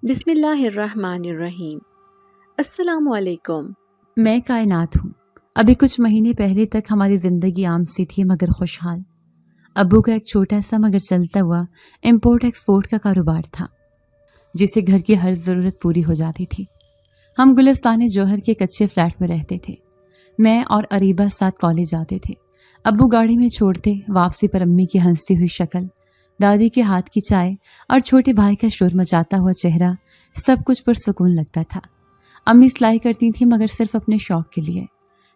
بسم اللہ الرحمن الرحیم۔ السلام علیکم۔ میں کائنات ہوں۔ ابھی کچھ مہینے پہلے تک ہماری زندگی عام سی تھی مگر خوشحال۔ ابو کا ایک چھوٹا سا مگر چلتا ہوا امپورٹ ایکسپورٹ کا کاروبار تھا جس سے گھر کی ہر ضرورت پوری ہو جاتی تھی۔ ہم گلستان جوہر کے کچے فلیٹ میں رہتے تھے۔ میں اور اریبہ ساتھ کالج جاتے تھے۔ ابو گاڑی میں چھوڑتے، واپسی پر امی کی ہنستی ہوئی شکل، دادی کے ہاتھ کی چائے اور چھوٹے بھائی کا شور مچاتا ہوا چہرہ، سب کچھ پرسکون لگتا تھا۔ امی سلائی کرتی تھیں مگر صرف اپنے شوق کے لیے۔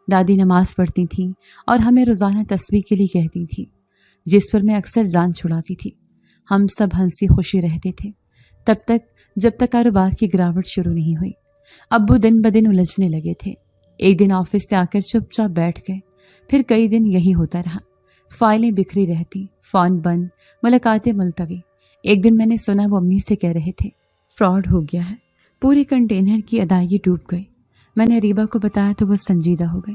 دادی نماز پڑھتی تھیں اور ہمیں روزانہ تسبیح کے لیے کہتی تھیں، جس پر میں اکثر جان چھڑاتی تھی۔ ہم سب ہنسی خوشی رہتے تھے تب تک جب تک کاروبار کی گراوٹ شروع نہیں ہوئی۔ ابو دن بدن الجھنے لگے تھے۔ ایک دن آفس سے آ کر چپ چاپ بیٹھ گئے، پھر کئی دن یہی ہوتا رہا۔ فائلیں بکھری رہتی، فون بند، ملاقاتیں ملتوی۔ ایک دن میں نے سنا وہ امی سے کہہ رہے تھے فراڈ ہو گیا ہے، پوری کنٹینر کی ادائیگی ڈوب گئی۔ میں نے اریبہ کو بتایا تو وہ سنجیدہ ہو گئی۔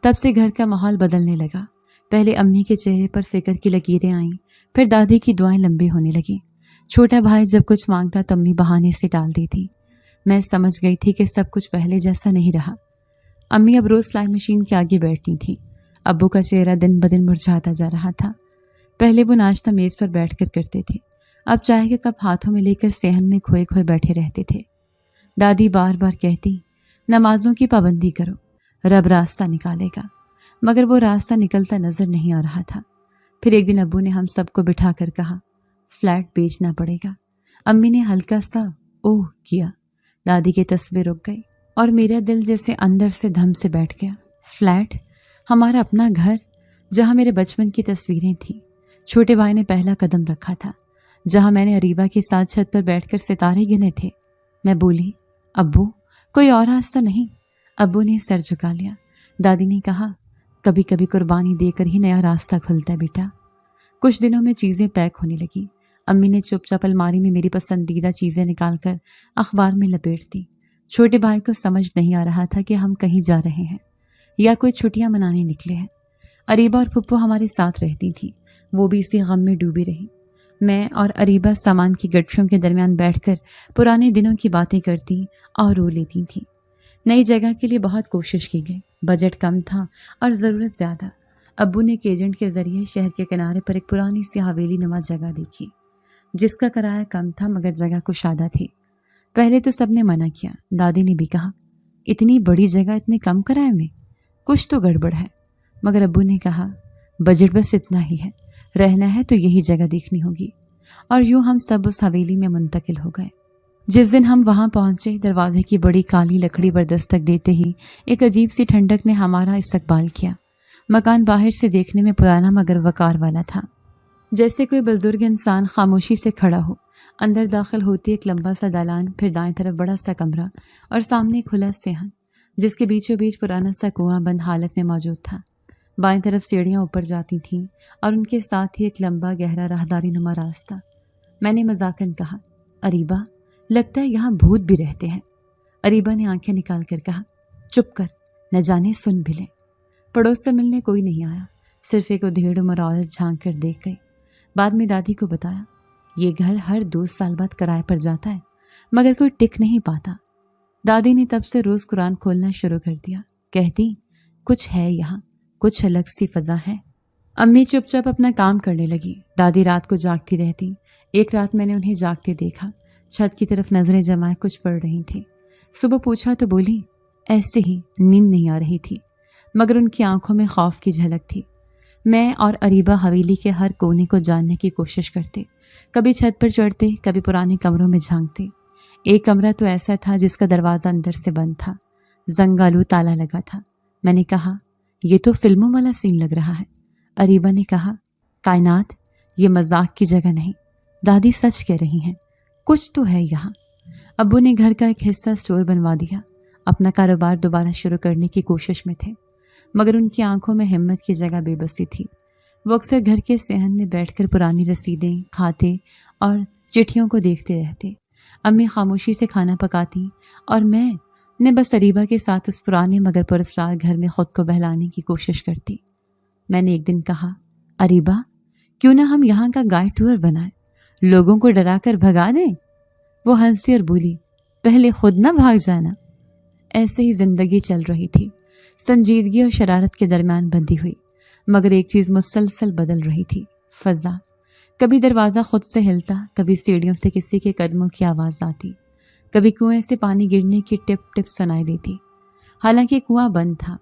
تب سے گھر کا ماحول بدلنے لگا۔ پہلے امی کے چہرے پر فکر کی لکیریں آئیں، پھر دادی کی دعائیں لمبی ہونے لگیں۔ چھوٹا بھائی جب کچھ مانگتا تو امی بہانے سے ٹال دی تھی۔ میں سمجھ گئی تھی کہ سب کچھ پہلے جیسا نہیں رہا۔ امی اب روز سلائی مشین کے آگے بیٹھتی تھیں۔ ابو کا چہرہ دن بدن مرجھاتا جا رہا تھا۔ پہلے وہ ناشتہ میز پر بیٹھ کر کرتے تھے، اب چائے کے کپ ہاتھوں میں لے کر صحن میں کھوئے کھوئے بیٹھے رہتے تھے۔ دادی بار بار کہتی، نمازوں کی پابندی کرو، رب راستہ نکالے گا، مگر وہ راستہ نکلتا نظر نہیں آ رہا تھا۔ پھر ایک دن ابو نے ہم سب کو بٹھا کر کہا، فلیٹ بیچنا پڑے گا۔ امی نے ہلکا سا اوہ کیا۔ دادی کے تصویر رک گئی اور میرا دل جیسے اندر سے دھم سے بیٹھ گیا۔ فلیٹ، ہمارا اپنا گھر جہاں میرے بچپن کی تصویریں تھیں۔ چھوٹے بھائی نے پہلا قدم رکھا تھا، جہاں میں نے اریبہ کے ساتھ چھت پر بیٹھ کر ستارے گنے تھے۔ میں بولی، ابو کوئی اور راستہ نہیں؟ ابو نے سر جھکا لیا۔ دادی نے کہا، کبھی کبھی قربانی دے کر ہی نیا راستہ کھلتا ہے بیٹا۔ کچھ دنوں میں چیزیں پیک ہونے لگیں۔ امی نے چپ چاپ الماری میں میری پسندیدہ چیزیں نکال کر اخبار میں لپیٹ دی۔ چھوٹے بھائی کو سمجھ نہیں آ رہا تھا کہ ہم کہیں جا رہے ہیں یا کوئی چھٹیاں منانے نکلے ہیں۔ اریبہ اور پھپھو ہمارے ساتھ رہتی تھیں، وہ بھی اسی غم میں ڈوبی رہیں۔ میں اور اریبہ سامان کی گٹھیوں کے درمیان بیٹھ کر پرانے دنوں کی باتیں کرتی اور رو لیتی تھیں۔ نئی جگہ کے لیے بہت کوشش کی گئی، بجٹ کم تھا اور ضرورت زیادہ۔ ابو نے ایک ایجنٹ کے ذریعے شہر کے کنارے پر ایک پرانی سی حویلی نما جگہ دیکھی، جس کا کرایہ کم تھا مگر جگہ کشادہ تھی۔ پہلے تو سب نے منع کیا۔ دادی نے بھی کہا، اتنی بڑی جگہ اتنے کم کرائے میں، کچھ تو گڑبڑ ہے۔ مگر ابو نے کہا، بجٹ بس اتنا ہی ہے، رہنا ہے تو یہی جگہ دیکھنی ہوگی۔ اور یوں ہم سب اس حویلی میں منتقل ہو گئے۔ جس دن ہم وہاں پہنچے، دروازے کی بڑی کالی لکڑی پر دستک دیتے ہی ایک عجیب سی ٹھنڈک نے ہمارا استقبال کیا۔ مکان باہر سے دیکھنے میں پرانا مگر وقار والا تھا، جیسے کوئی بزرگ انسان خاموشی سے کھڑا ہو۔ اندر داخل ہوتی ایک لمبا سا دالان، پھر دائیں طرف بڑا سا کمرہ اور سامنے کھلا صحن، جس کے بیچوں بیچ پرانا سا کنواں بند حالت میں موجود تھا۔ بائیں طرف سیڑھیاں اوپر جاتی تھیں اور ان کے ساتھ ہی ایک لمبا گہرا راہداری نما راستہ۔ میں نے مذاقاً کہا، اریبہ لگتا ہے یہاں بھوت بھی رہتے ہیں۔ اریبہ نے آنکھیں نکال کر کہا، چپ کر، نہ جانے سن بھی لیں۔ پڑوس سے ملنے کوئی نہیں آیا، صرف ایک ادھیڑ عمر عورت جھانک کر دیکھ گئی۔ بعد میں دادی کو بتایا، یہ گھر ہر 2 سال بعد کرائے پر جاتا ہے مگر کوئی ٹک نہیں پاتا۔ دادی نے تب سے روز قرآن کھولنا شروع کر دیا، کہتی، کچھ ہے یہاں، کچھ الگ سی فضا ہے۔ امی چپ چاپ اپنا کام کرنے لگی۔ دادی رات کو جاگتی رہتی۔ ایک رات میں نے انہیں جاگتے دیکھا، چھت کی طرف نظریں جمائے کچھ پڑھ رہی تھیں۔ صبح پوچھا تو بولی، ایسے ہی نیند نہیں آ رہی تھی، مگر ان کی آنکھوں میں خوف کی جھلک تھی۔ میں اور اریبہ حویلی کے ہر کونے کو جاننے کی کوشش کرتے، کبھی چھت پر چڑھتے، کبھی پرانے کمروں میں جھانکتے۔ ایک کمرہ تو ایسا تھا جس کا دروازہ اندر سے بند تھا، زنگالو تالا لگا تھا۔ میں نے کہا، یہ تو فلموں والا سین لگ رہا ہے۔ اریبہ نے کہا، کائنات، یہ مذاق کی جگہ نہیں، دادی سچ کہہ رہی ہیں، کچھ تو ہے یہاں۔ ابو نے گھر کا ایک حصہ اسٹور بنوا دیا، اپنا کاروبار دوبارہ شروع کرنے کی کوشش میں تھے، مگر ان کی آنکھوں میں ہمت کی جگہ بے بسی تھی۔ وہ اکثر گھر کے صحن میں بیٹھ کر پرانی رسیدیں، کھاتے اور چٹھیوں کو دیکھتے رہتے۔ امی خاموشی سے کھانا پکاتی اور میں نے بس اریبہ کے ساتھ اس پرانے مگر پراسرار گھر میں خود کو بہلانے کی کوشش کرتی۔ میں نے ایک دن کہا، اریبہ کیوں نہ ہم یہاں کا گائیڈ ٹور بنائیں، لوگوں کو ڈرا کر بھگا دیں۔ وہ ہنسی اور بولی، پہلے خود نہ بھاگ جانا۔ ایسے ہی زندگی چل رہی تھی، سنجیدگی اور شرارت کے درمیان بندھی ہوئی، مگر ایک چیز مسلسل بدل رہی تھی، فضا۔ کبھی دروازہ خود سے ہلتا، کبھی سیڑھیوں سے کسی کے قدموں کی آواز آتی، کبھی کنویں سے پانی گرنے کی ٹپ ٹپ سنائی دیتی۔ حالانکہ کنواں بند تھا،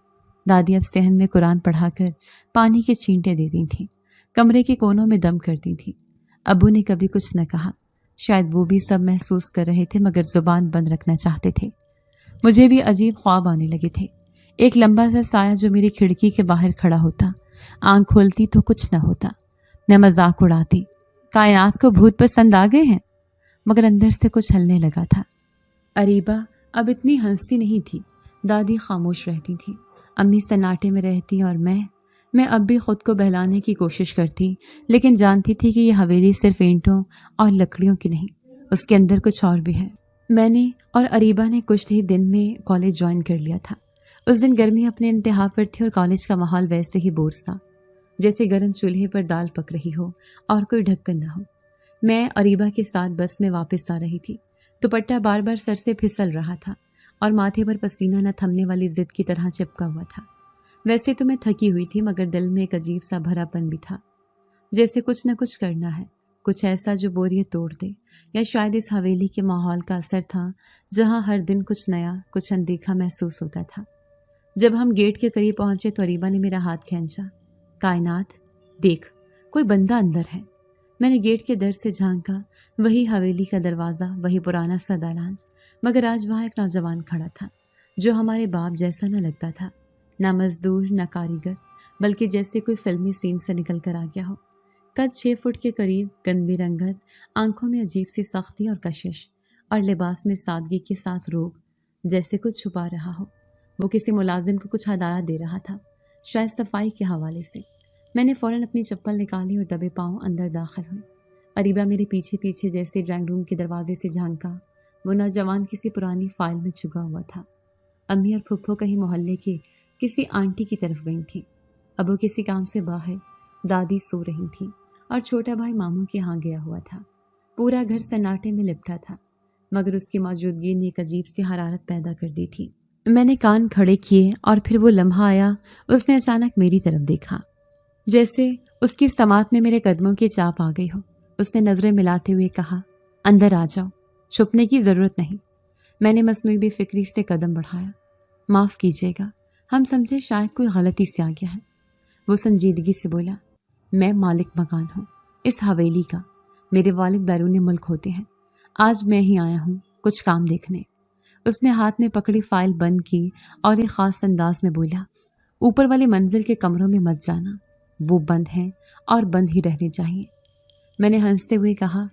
دادی اب صحن میں قرآن پڑھا کر پانی کے چھینٹے دیتی تھیں، کمرے کے کونوں میں دم کرتی تھیں۔ ابو نے کبھی کچھ نہ کہا، شاید وہ بھی سب محسوس کر رہے تھے مگر زبان بند رکھنا چاہتے تھے۔ مجھے بھی عجیب خواب آنے لگے تھے، ایک لمبا سا سایہ جو میری کھڑکی کے باہر کھڑا ہوتا، آنکھ کھولتی تو کچھ نہ ہوتا، میں مذاق اڑاتی، کائنات کو بھوت پسند آ گئے ہیں، مگر اندر سے کچھ ہلنے لگا تھا۔ اریبہ اب اتنی ہنستی نہیں تھی، دادی خاموش رہتی تھی، امی سناٹے میں رہتی اور میں اب بھی خود کو بہلانے کی کوشش کرتی، لیکن جانتی تھی کہ یہ حویلی صرف اینٹوں اور لکڑیوں کی نہیں، اس کے اندر کچھ اور بھی ہے۔ میں نے اور اریبہ نے کچھ ہی دن میں کالج جوائن کر لیا تھا۔ اس دن گرمی اپنے انتہا پر تھی اور کالج کا ماحول ویسے ہی بور سا، جیسے گرم چولہے پر دال پک رہی ہو اور کوئی ڈھکن نہ ہو۔ میں اریبہ کے ساتھ بس میں واپس آ رہی تھی، دوپٹہ بار بار سر سے پھسل رہا تھا اور ماتھے پر پسینہ نہ تھمنے والی ضد کی طرح چپکا ہوا تھا۔ ویسے تو میں تھکی ہوئی تھی مگر دل میں ایک عجیب سا بھرا پن بھی تھا، جیسے کچھ نہ کچھ کرنا ہے، کچھ ایسا جو بوریت توڑ دے، یا شاید اس حویلی کے ماحول کا اثر تھا جہاں ہر دن کچھ نیا، کچھ اندیکھا محسوس ہوتا تھا۔ جب ہم گیٹ کے قریب پہنچے تو اریبہ نے میرا ہاتھ کھینچا، کائنات دیکھ، کوئی بندہ اندر ہے۔ میں نے گیٹ کے در سے جھانکا، وہی حویلی کا دروازہ، وہی پرانا سا دالان، مگر آج وہاں ایک نوجوان کھڑا تھا جو ہمارے باپ جیسا نہ لگتا تھا، نہ مزدور نہ کاریگر، بلکہ جیسے کوئی فلمی سین سے نکل کر آ گیا ہو۔ قد 6 فٹ کے قریب، گندی رنگت، آنکھوں میں عجیب سی سختی اور کشش، اور لباس میں سادگی کے ساتھ روب، جیسے کچھ چھپا رہا ہو۔ وہ کسی ملازم کو کچھ ہدایت دے رہا تھا، شاید صفائی کے حوالے سے۔ میں نے فوراً اپنی چپل نکالی اور دبے پاؤں اندر داخل ہوئی۔ اریبہ میرے پیچھے پیچھے جیسے ڈرائنگ روم کے دروازے سے جھانکا، وہ نوجوان کسی پرانی فائل میں چھگا ہوا تھا۔ امی اور پھپھو کہیں محلے کے کسی آنٹی کی طرف گئی تھیں، ابو کسی کام سے باہر، دادی سو رہی تھی اور چھوٹا بھائی ماموں کے ہاں گیا ہوا تھا۔ پورا گھر سناٹے میں لپٹا تھا، مگر اس کی موجودگی نے ایک عجیب سی حرارت پیدا کر دی تھی۔ میں نے کان کھڑے کیے اور پھر وہ لمحہ آیا، اس نے اچانک میری طرف دیکھا، جیسے اس کی سماعت میں میرے قدموں کی چاپ آ گئی ہو۔ اس نے نظریں ملاتے ہوئے کہا، اندر آ جاؤ، چھپنے کی ضرورت نہیں۔ میں نے مصنوعی بے فکری سے قدم بڑھایا۔ معاف کیجیے گا، ہم سمجھے شاید کوئی غلطی سے آ گیا ہے۔ وہ سنجیدگی سے بولا، میں مالک مکان ہوں اس حویلی کا، میرے والد بیرون ملک ہوتے ہیں، آج میں ہی آیا ہوں کچھ کام دیکھنے۔ اس نے ہاتھ میں پکڑی فائل بند کی اور ایک خاص انداز میں بولا، اوپر والے منزل کے کمروں میں مت جانا، وہ بند ہیں اور بند ہی رہنے چاہیے۔ میں نے ہنستے ہوئے کہا،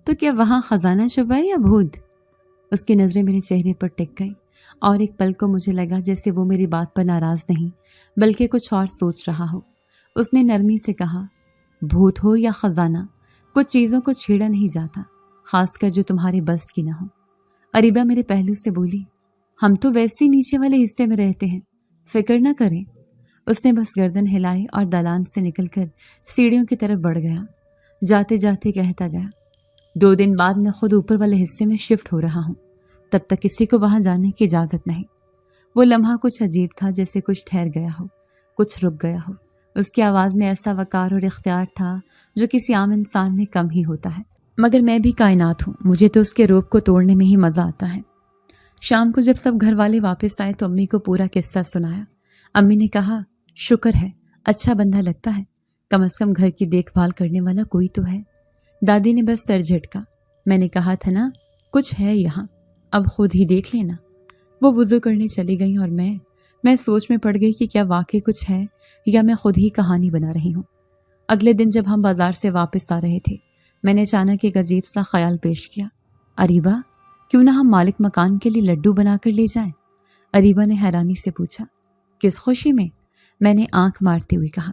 تو کیا وہاں خزانہ چھپا ہے یا بھوت؟ اس کی نظریں میرے چہرے پر ٹک گئی اور ایک پل کو مجھے لگا جیسے وہ میری بات پر ناراض نہیں بلکہ کچھ اور سوچ رہا ہو۔ اس نے نرمی سے کہا، بھوت ہو یا خزانہ، کچھ چیزوں کو چھیڑا نہیں جاتا، خاص کر جو تمہارے بس کی نہ ہو۔ اریبہ میرے پہلو سے بولی، ہم تو ویسے ہی نیچے والے حصے میں رہتے ہیں، فکر نہ کریں۔ اس نے بس گردن ہلائی اور دالان سے نکل کر سیڑھیوں کی طرف بڑھ گیا۔ جاتے جاتے کہتا گیا، 2 دن بعد میں خود اوپر والے حصے میں شفٹ ہو رہا ہوں، تب تک کسی کو وہاں جانے کی اجازت نہیں۔ وہ لمحہ کچھ عجیب تھا، جیسے کچھ ٹھہر گیا ہو، کچھ رک گیا ہو۔ اس کی آواز میں ایسا وقار اور اختیار تھا جو کسی عام انسان میں کم ہی ہوتا ہے، مگر میں بھی کائنات ہوں، مجھے تو اس کے روب کو توڑنے میں ہی مزہ آتا ہے۔ شام کو جب سب گھر والے واپس آئے تو امی کو پورا قصہ سنایا۔ امی نے کہا، شکر ہے، اچھا بندہ لگتا ہے، کم از کم گھر کی دیکھ بھال کرنے والا کوئی تو ہے۔ دادی نے بس سر جھٹکا۔ میں نے کہا تھا نا، کچھ ہے یہاں، اب خود ہی دیکھ لینا۔ وہ وضو کرنے چلی گئیں اور میں سوچ میں پڑ گئی کہ کیا واقعی کچھ ہے یا میں خود ہی کہانی بنا رہی ہوں۔ اگلے دن جب ہم بازار سے واپس آ رہے تھے، میں نے اچانک ایک عجیب سا خیال پیش کیا، اریبہ کیوں نہ ہم مالک مکان کے لیے لڈو بنا کر لے جائیں؟ اریبہ نے حیرانی سے پوچھا، کس خوشی میں نے آنکھ مارتے ہوئے کہا،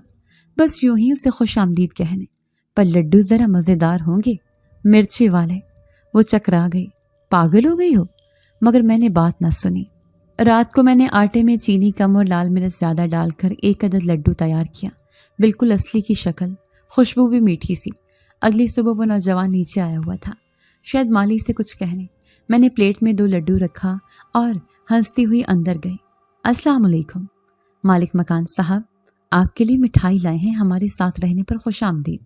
بس یوں ہی اسے خوش آمدید کہنے، پر لڈو ذرا مزیدار ہوں گے، مرچی والے۔ وہ چکرا گئی، پاگل ہو گئی ہو؟ مگر میں نے بات نہ سنی۔ رات کو میں نے آٹے میں چینی کم اور لال مرچ زیادہ ڈال کر 1 عدد لڈو تیار کیا، بالکل اصلی کی شکل، خوشبو بھی میٹھی سی۔ اگلی صبح وہ نوجوان نیچے آیا ہوا تھا، شاید مالی سے کچھ کہنے۔ میں نے پلیٹ میں 2 لڈو رکھا اور ہنستی ہوئی اندر گئی۔ السلام علیکم۔ مالک مکان صاحب، آپ کے لیے مٹھائی لائے ہیں، ہمارے ساتھ رہنے پر خوش آمدید۔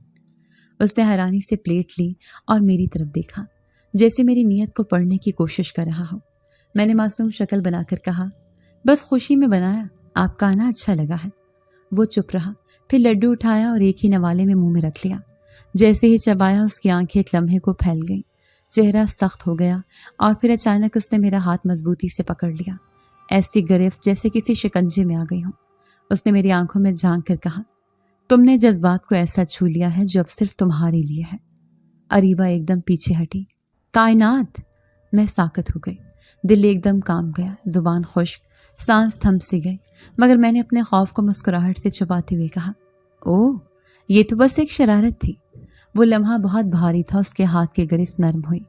اس نے حیرانی سے پلیٹ لی اور میری طرف دیکھا، جیسے میری نیت کو پڑھنے کی کوشش کر رہا ہو۔ میں نے معصوم شکل بنا کر کہا، بس خوشی میں بنایا، آپ کا آنا اچھا لگا ہے۔ وہ چپ رہا، پھر لڈو اٹھایا اور ایک ہی نوالے میں منہ میں رکھ لیا۔ جیسے ہی چبایا اس کی آنکھیں ایک لمحے کو پھیل گئیں، چہرہ سخت ہو گیا اور پھر اچانک اس نے میرا ہاتھ مضبوطی سے پکڑ لیا، ایسی گرفت جیسے کسی شکنجے میں آ گئی ہوں۔ اس نے میری آنکھوں میں جھانک کر کہا، تم نے جذبات کو ایسا چھو لیا ہے جو اب صرف تمہارے لیے ہے۔ اریبہ ایک دم پیچھے ہٹی۔ کائنات! میں ساکت ہو گئی، دل ایک دم کام گیا، زبان خشک، سانس تھم سی گئی، مگر میں نے اپنے خوف کو مسکراہٹ سے چھپاتے ہوئے کہا، اوہ، یہ تو بس ایک شرارت تھی۔ وہ لمحہ بہت بھاری تھا، اس کے ہاتھ کی گرفت نرم ہوئی،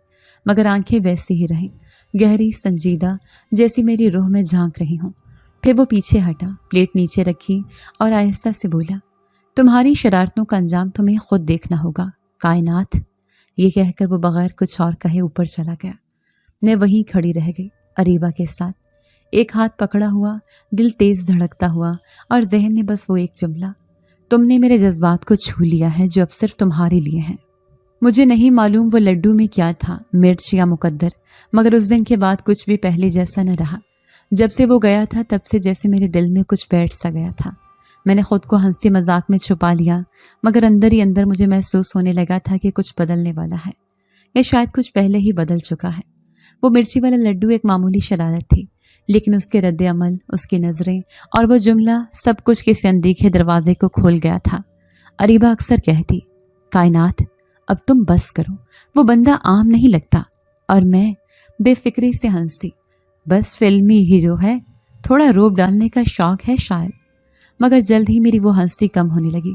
مگر آنکھیں ویسی ہی رہیں، گہری، سنجیدہ، جیسی میری روح میں جھانک رہی ہوں۔ پھر وہ پیچھے ہٹا، پلیٹ نیچے رکھی اور آہستہ سے بولا، تمہاری شرارتوں کا انجام تمہیں خود دیکھنا ہوگا، کائنات۔ یہ کہہ کر وہ بغیر کچھ اور کہے اوپر چلا گیا۔ میں وہیں کھڑی رہ گئی، اریبہ کے ساتھ، ایک ہاتھ پکڑا ہوا، دل تیز دھڑکتا ہوا، اور ذہن میں بس وہ ایک جملہ، تم نے میرے جذبات کو چھو لیا ہے جو اب صرف تمہارے لیے ہیں۔ مجھے نہیں معلوم وہ لڈو میں کیا تھا، مرچ یا مقدر، مگر اس دن کے بعد کچھ بھی پہلے جیسا نہ رہا۔ جب سے وہ گیا تھا تب سے جیسے میرے دل میں کچھ بیٹھ سا گیا تھا۔ میں نے خود کو ہنسی مذاق میں چھپا لیا، مگر اندر ہی اندر مجھے محسوس ہونے لگا تھا کہ کچھ بدلنے والا ہے، یا شاید کچھ پہلے ہی بدل چکا ہے۔ وہ مرچی والا لڈو ایک معمولی شرارت تھی، لیکن اس کے رد عمل، اس کی نظریں اور وہ جملہ، سب کچھ کسی اندیکھے دروازے کو کھول گیا تھا۔ اریبہ اکثر کہتی، کائنات، اب تم بس کرو، وہ بندہ عام نہیں لگتا، اور میں بے فکری سے ہنستی، بس فلمی ہیرو ہے، تھوڑا روب ڈالنے کا شوق ہے شاید۔ مگر جلد ہی میری وہ ہنسی کم ہونے لگی،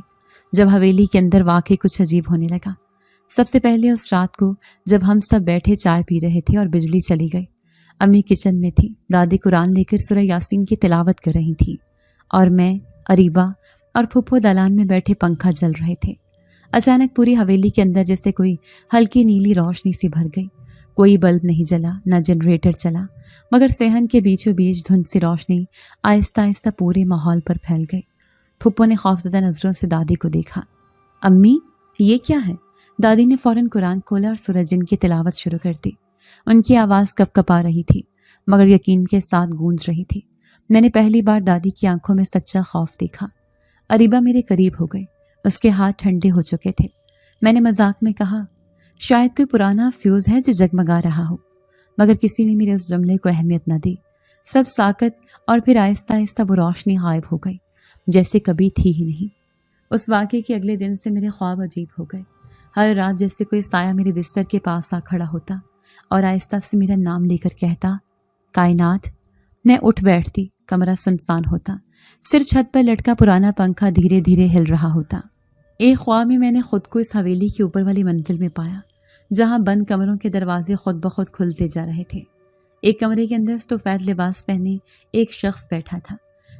جب حویلی کے اندر واقعی کچھ عجیب ہونے لگا۔ سب سے پہلے اس رات کو جب ہم سب بیٹھے چائے پی رہے تھے اور بجلی چلی گئی، امی کچن میں تھی، دادی قرآن لے کر سورہ یاسین کی تلاوت کر رہی تھی، اور میں، اریبہ اور پھپھو دالان میں بیٹھے پنکھا جل رہے تھے۔ اچانک پوری حویلی کے اندر جیسے کوئی ہلکی نیلی روشنی سی بھر گئی، کوئی بلب نہیں جلا، نہ جنریٹر چلا، مگر صحن کے بیچوں بیچ دھند سی روشنی آہستہ آہستہ پورے ماحول پر پھیل گئی۔ پھپھو نے خوفزدہ نظروں سے دادی کو دیکھا۔ امی، یہ کیا ہے؟ دادی نے فوراً قرآن کھولا اور سورہ جن کی تلاوت شروع کر دی۔ ان کی آواز کپ کپا رہی تھی، مگر یقین کے ساتھ گونج رہی تھی۔ میں نے پہلی بار دادی کی آنکھوں میں سچا خوف دیکھا۔ اریبہ میرے قریب ہو گئی، اس کے ہاتھ ٹھنڈے ہو چکے تھے۔ میں نے مذاق میں کہا، شاید کوئی پرانا فیوز ہے جو جگمگا رہا ہو، مگر کسی نے میرے اس جملے کو اہمیت نہ دی۔ سب ساکت، اور پھر آہستہ آہستہ وہ روشنی غائب ہو گئی، جیسے کبھی تھی ہی نہیں۔ اس واقعے کے اگلے دن سے میرے خواب عجیب ہو گئے۔ ہر رات جیسے کوئی سایہ میرے بستر کے پاس آ کھڑا ہوتا اور آہستہ سے میرا نام لے کر کہتا، کائنات۔ میں اٹھ بیٹھتی، کمرہ سنسان ہوتا، صرف چھت پر لٹکا پرانا پنکھا دھیرے دھیرے ہل رہا ہوتا۔ ایک خواب میں نے خود کو اس حویلی کی اوپر والی منزل میں پایا، جہاں بند کمروں کے دروازے خود بخود کھلتے جا رہے تھے۔ ایک کمرے کے اندر سفید لباس پہنے ایک شخص بیٹھا تھا،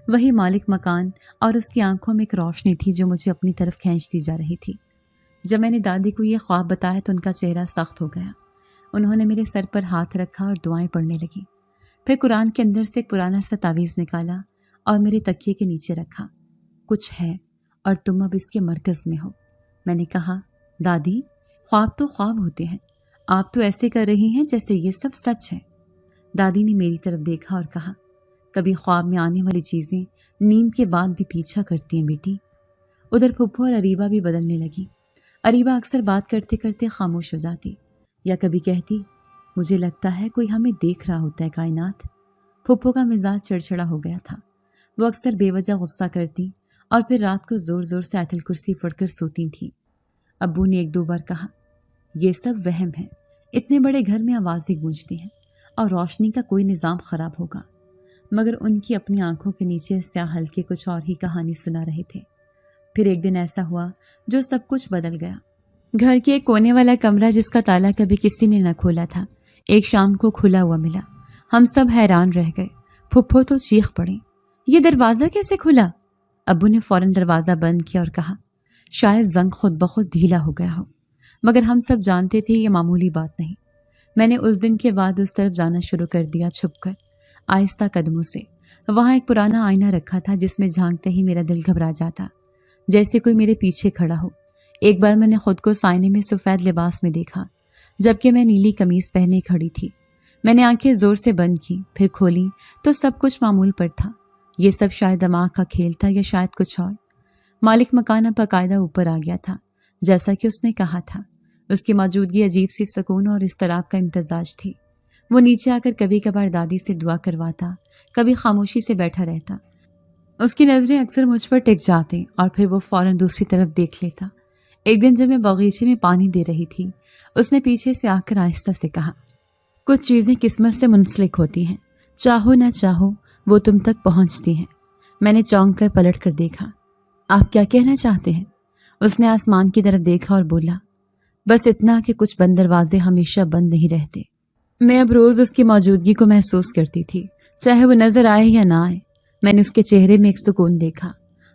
وہی مالک مکان، اور اس کی آنکھوں میں ایک روشنی تھی جو مجھے اپنی طرف کھینچتی جا رہی تھی۔ جب میں نے دادی کو یہ خواب بتایا تو ان کا چہرہ سخت ہو گیا۔ انہوں نے میرے سر پر ہاتھ رکھا اور دعائیں پڑھنے لگی۔ پھر قرآن کے اندر سے ایک پرانا سا تعویذ نکالا اور میرے تکیے کے نیچے رکھا۔ کچھ ہے اور تم اب اس کے مرکز میں ہو۔ میں نے کہا، دادی، خواب تو خواب ہوتے ہیں، آپ تو ایسے کر رہی ہیں جیسے یہ سب سچ ہے۔ دادی نے میری طرف دیکھا اور کہا، کبھی خواب میں آنے والی چیزیں نیند کے بعد بھی پیچھا کرتی ہیں بیٹی۔ ادھر پھپھو اور اریبہ بھی بدلنے لگی۔ اریبہ اکثر بات کرتے کرتے خاموش ہو جاتی، یا کبھی کہتی، مجھے لگتا ہے کوئی ہمیں دیکھ رہا ہوتا ہے کائنات۔ پھپھو کا مزاج چڑچڑا ہو گیا تھا، وہ اکثر بے وجہ غصہ کرتی اور پھر رات کو زور زور سے آیت الکرسی پڑھ کر سوتی تھیں۔ ابو نے 1-2 بار کہا، یہ سب وہم ہے، اتنے بڑے گھر میں آوازیں گونجتی ہیں اور روشنی کا کوئی نظام خراب ہوگا، مگر ان کی اپنی آنکھوں کے نیچے سیاہ ہلکے کچھ اور ہی کہانی سنا رہے تھے۔ پھر ایک دن ایسا ہوا جو سب کچھ بدل گیا۔ گھر کے ایک کونے والا کمرہ جس کا تالا کبھی کسی نے نہ کھولا تھا، ایک شام کو کھلا ہوا ملا۔ ہم سب حیران رہ گئے، پھپھو تو چیخ پڑی، یہ دروازہ کیسے کھلا؟ ابو نے فوراً دروازہ بند کیا اور کہا، شاید زنگ خود بخود ڈھیلا ہو گیا ہو، مگر ہم سب جانتے تھے یہ معمولی بات نہیں۔ میں نے اس دن کے بعد اس طرف جانا شروع کر دیا، چھپ کر، آہستہ قدموں سے۔ وہاں ایک پرانا آئینہ رکھا تھا جس میں جھانکتے ہی میرا دل گھبرا جاتا، جیسے کوئی میرے پیچھے کھڑا ہو۔ ایک بار میں نے خود کو آئینے میں سفید لباس میں دیکھا، جبکہ میں نیلی قمیص پہنے کھڑی تھی۔ میں نے آنکھیں زور سے بند کی، پھر کھولیں تو سب کچھ معمول پر تھا۔ یہ سب شاید دماغ کا کھیل تھا یا شاید کچھ اور۔ مالک مکان اب باقاعدہ اوپر آ گیا تھا، جیسا کہ اس نے کہا تھا۔ اس کی موجودگی عجیب سی سکون اور اضطراب کا امتزاج تھی۔ وہ نیچے آ کر کبھی کبھار دادی سے دعا کرواتا، کبھی خاموشی سے بیٹھا رہتا۔ اس کی نظریں اکثر مجھ پر ٹک جاتی اور پھر وہ فوراً دوسری طرف دیکھ لیتا۔ ایک دن جب میں باغیچے میں پانی دے رہی تھی، اس نے پیچھے سے آ کر آہستہ سے کہا، کچھ چیزیں قسمت سے منسلک ہوتی ہیں، چاہو نہ چاہو وہ تم تک پہنچتی ہیں۔ میں نے چونک کر پلٹ کر دیکھا۔ آپ کیا کہنا چاہتے ہیں؟ اس نے آسمان کی طرف دیکھا اور بولا، بس اتنا کہ کچھ بند دروازے ہمیشہ بند نہیں رہتے۔ میں اب روز اس کی موجودگی کو محسوس کرتی تھی، چاہے وہ نظر آئے یا نہ آئے۔ میں نے اس کے چہرے میں ایک سکون دیکھا،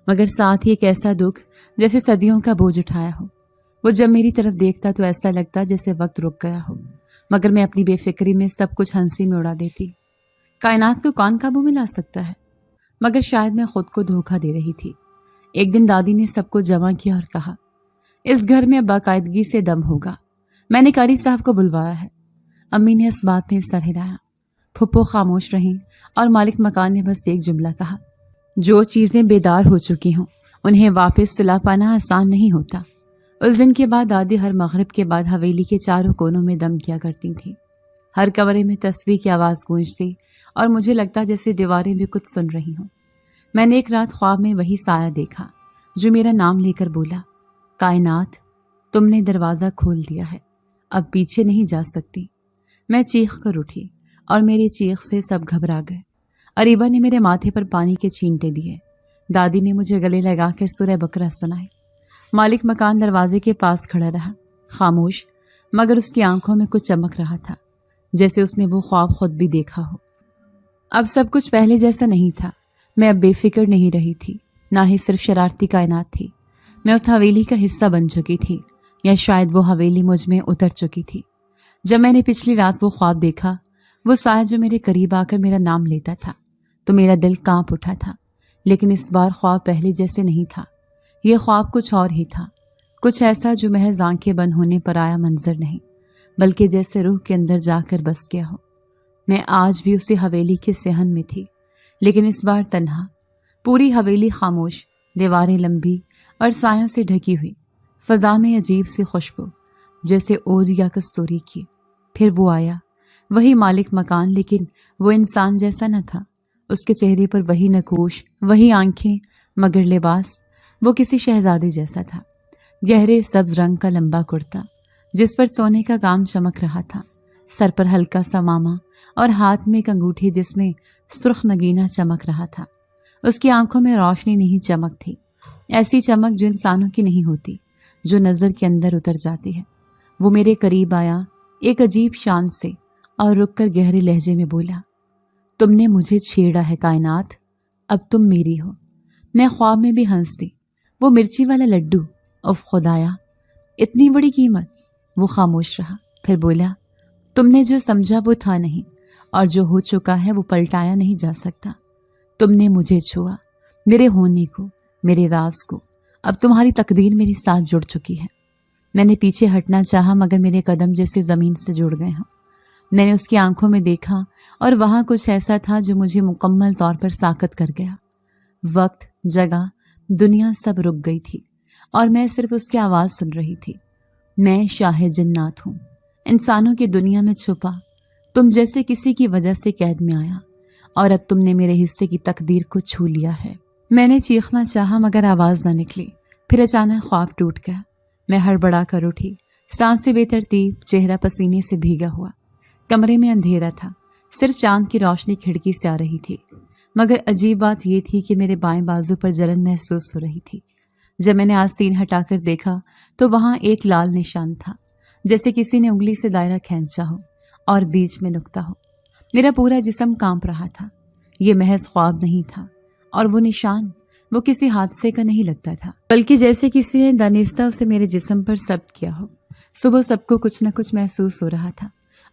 مگر ساتھ ہی ایک ایسا دکھ جیسے صدیوں کا بوجھ اٹھایا ہو۔ وہ جب میری طرف دیکھتا تو ایسا لگتا جیسے وقت رک گیا ہو، مگر میں اپنی بے فکری میں سب کچھ ہنسی میں اڑا دیتی۔ کائنات کو کون قابو میں لا سکتا ہے؟ مگر شاید میں خود کو دھوکہ دے رہی تھی۔ ایک دن دادی نے سب کو جمع کیا اور کہا، اس گھر میں باقاعدگی سے دم ہوگا۔ میں نے قاری صاحب کو بلوایا ہے۔ امی نے اس بات میں سر ہلایا۔ پھپھو خاموش رہیں اور مالک مکان نے بس ایک جملہ کہا، جو چیزیں بیدار ہو چکی ہوں انہیں واپس سلا پانا آسان نہیں ہوتا۔ اس دن کے بعد دادی ہر مغرب کے بعد حویلی کے چاروں کونوں میں دم کیا کرتی تھیں۔ ہر کمرے میں تسبیح کی آواز گونجتی اور مجھے لگتا جیسے دیواریں بھی کچھ سن رہی ہوں۔ میں نے ایک رات خواب میں وہی سایہ دیکھا جو میرا نام لے کر بولا، کائنات تم نے دروازہ کھول دیا ہے، اب پیچھے نہیں جا سکتی۔ میں چیخ کر اٹھی اور میری چیخ سے سب گھبرا گئے۔ اریبہ نے میرے ماتھے پر پانی کے چھینٹے دیے۔ دادی نے مجھے گلے لگا کر سورہ بقرہ سنائی۔ مالک مکان دروازے کے پاس کھڑا رہا، خاموش، مگر اس کی آنکھوں میں کچھ چمک رہا تھا، جیسے اس نے وہ خواب خود بھی دیکھا ہو۔ اب سب کچھ پہلے جیسا نہیں تھا۔ میں اب بے فکر نہیں رہی تھی، نہ ہی صرف شرارتی کائنات تھی۔ میں اس حویلی کا حصہ بن چکی تھی، یا شاید وہ حویلی مجھ میں اتر چکی تھی۔ جب میں نے پچھلی رات وہ خواب دیکھا، وہ سایہ جو میرے قریب آ کر میرا نام لیتا تھا، تو میرا دل کانپ اٹھا تھا۔ لیکن اس بار خواب پہلے جیسے نہیں تھا۔ یہ خواب کچھ اور ہی تھا، کچھ ایسا جو محض آنکھیں بند ہونے پر آیا منظر نہیں، بلکہ جیسے روح کے اندر جا کر بس گیا ہو۔ میں آج بھی اسی حویلی کے صحن میں تھی، لیکن اس بار تنہا۔ پوری حویلی خاموش، دیواریں لمبی اور سایوں سے ڈھکی ہوئی، فضا میں عجیب سی خوشبو جیسے عود یا کستوری کی۔ پھر وہ آیا، وہی مالک مکان، لیکن وہ انسان جیسا نہ تھا۔ اس کے چہرے پر وہی نقوش، وہی آنکھیں، مگر لباس وہ کسی شہزادے جیسا تھا۔ گہرے سبز رنگ کا لمبا کرتا جس پر سونے کا کام چمک رہا تھا، سر پر ہلکا سا ماما اور ہاتھ میں ایک انگوٹھی جس میں سرخ نگینہ چمک رہا تھا۔ اس کی آنکھوں میں روشنی نہیں، چمک تھی، ایسی چمک جو انسانوں کی نہیں ہوتی، جو نظر کے اندر اتر جاتی ہے۔ وہ میرے قریب آیا ایک عجیب شان سے اور رک کر گہرے لہجے میں بولا، تم نے مجھے چھیڑا ہے کائنات، اب تم میری ہو۔ میں خواب میں بھی ہنس دی۔ وہ مرچی والا لڈو، اف خدایا، اتنی بڑی قیمت۔ وہ خاموش رہا، پھر بولا، تم نے جو سمجھا وہ تھا نہیں، اور جو ہو چکا ہے وہ پلٹایا نہیں جا سکتا۔ تم نے مجھے چھوا، میرے ہونے کو، میرے راز کو۔ اب تمہاری تقدیر میرے ساتھ جڑ چکی ہے۔ میں نے پیچھے ہٹنا چاہا، مگر میرے قدم جیسے زمین سے جڑ گئے ہوں۔ میں نے اس کی آنکھوں میں دیکھا اور وہاں کچھ ایسا تھا جو مجھے مکمل طور پر ساکت کر گیا۔ وقت، جگہ، دنیا سب رک گئی تھی اور میں صرف اس کی آواز سن رہی تھی۔ میں شاہ جنات ہوں، انسانوں کی دنیا میں چھپا، تم جیسے کسی کی وجہ سے قید میں آیا، اور اب تم نے میرے حصے کی تقدیر کو چھو لیا ہے۔ میں نے چیخنا چاہا مگر آواز نہ نکلی۔ پھر اچانک خواب ٹوٹ گیا۔ میں ہڑبڑا کر اٹھی، سانسیں بے ترتیب، چہرہ پسینے سے بھیگا ہوا۔ کمرے میں اندھیرا تھا، صرف چاند کی روشنی کھڑکی سے آ رہی تھی، مگر عجیب بات یہ تھی کہ میرے بائیں بازو پر جلن محسوس ہو رہی تھی۔ جب میں نے آستین ہٹا کر دیکھا تو وہاں ایک لال نشان تھا، جیسے کسی نے انگلی سے دائرہ کھینچا ہو اور بیچ میں نقطہ ہو۔ میرا پورا جسم کانپ رہا تھا۔ یہ محض خواب نہیں تھا، اور وہ نشان وہ کسی حادثے کا نہیں لگتا تھا، بلکہ جیسے کسی نے دانستہ اسے میرے جسم پر ثبت کیا ہو۔ صبح سب کو کچھ نہ کچھ محسوس ہو رہا تھا،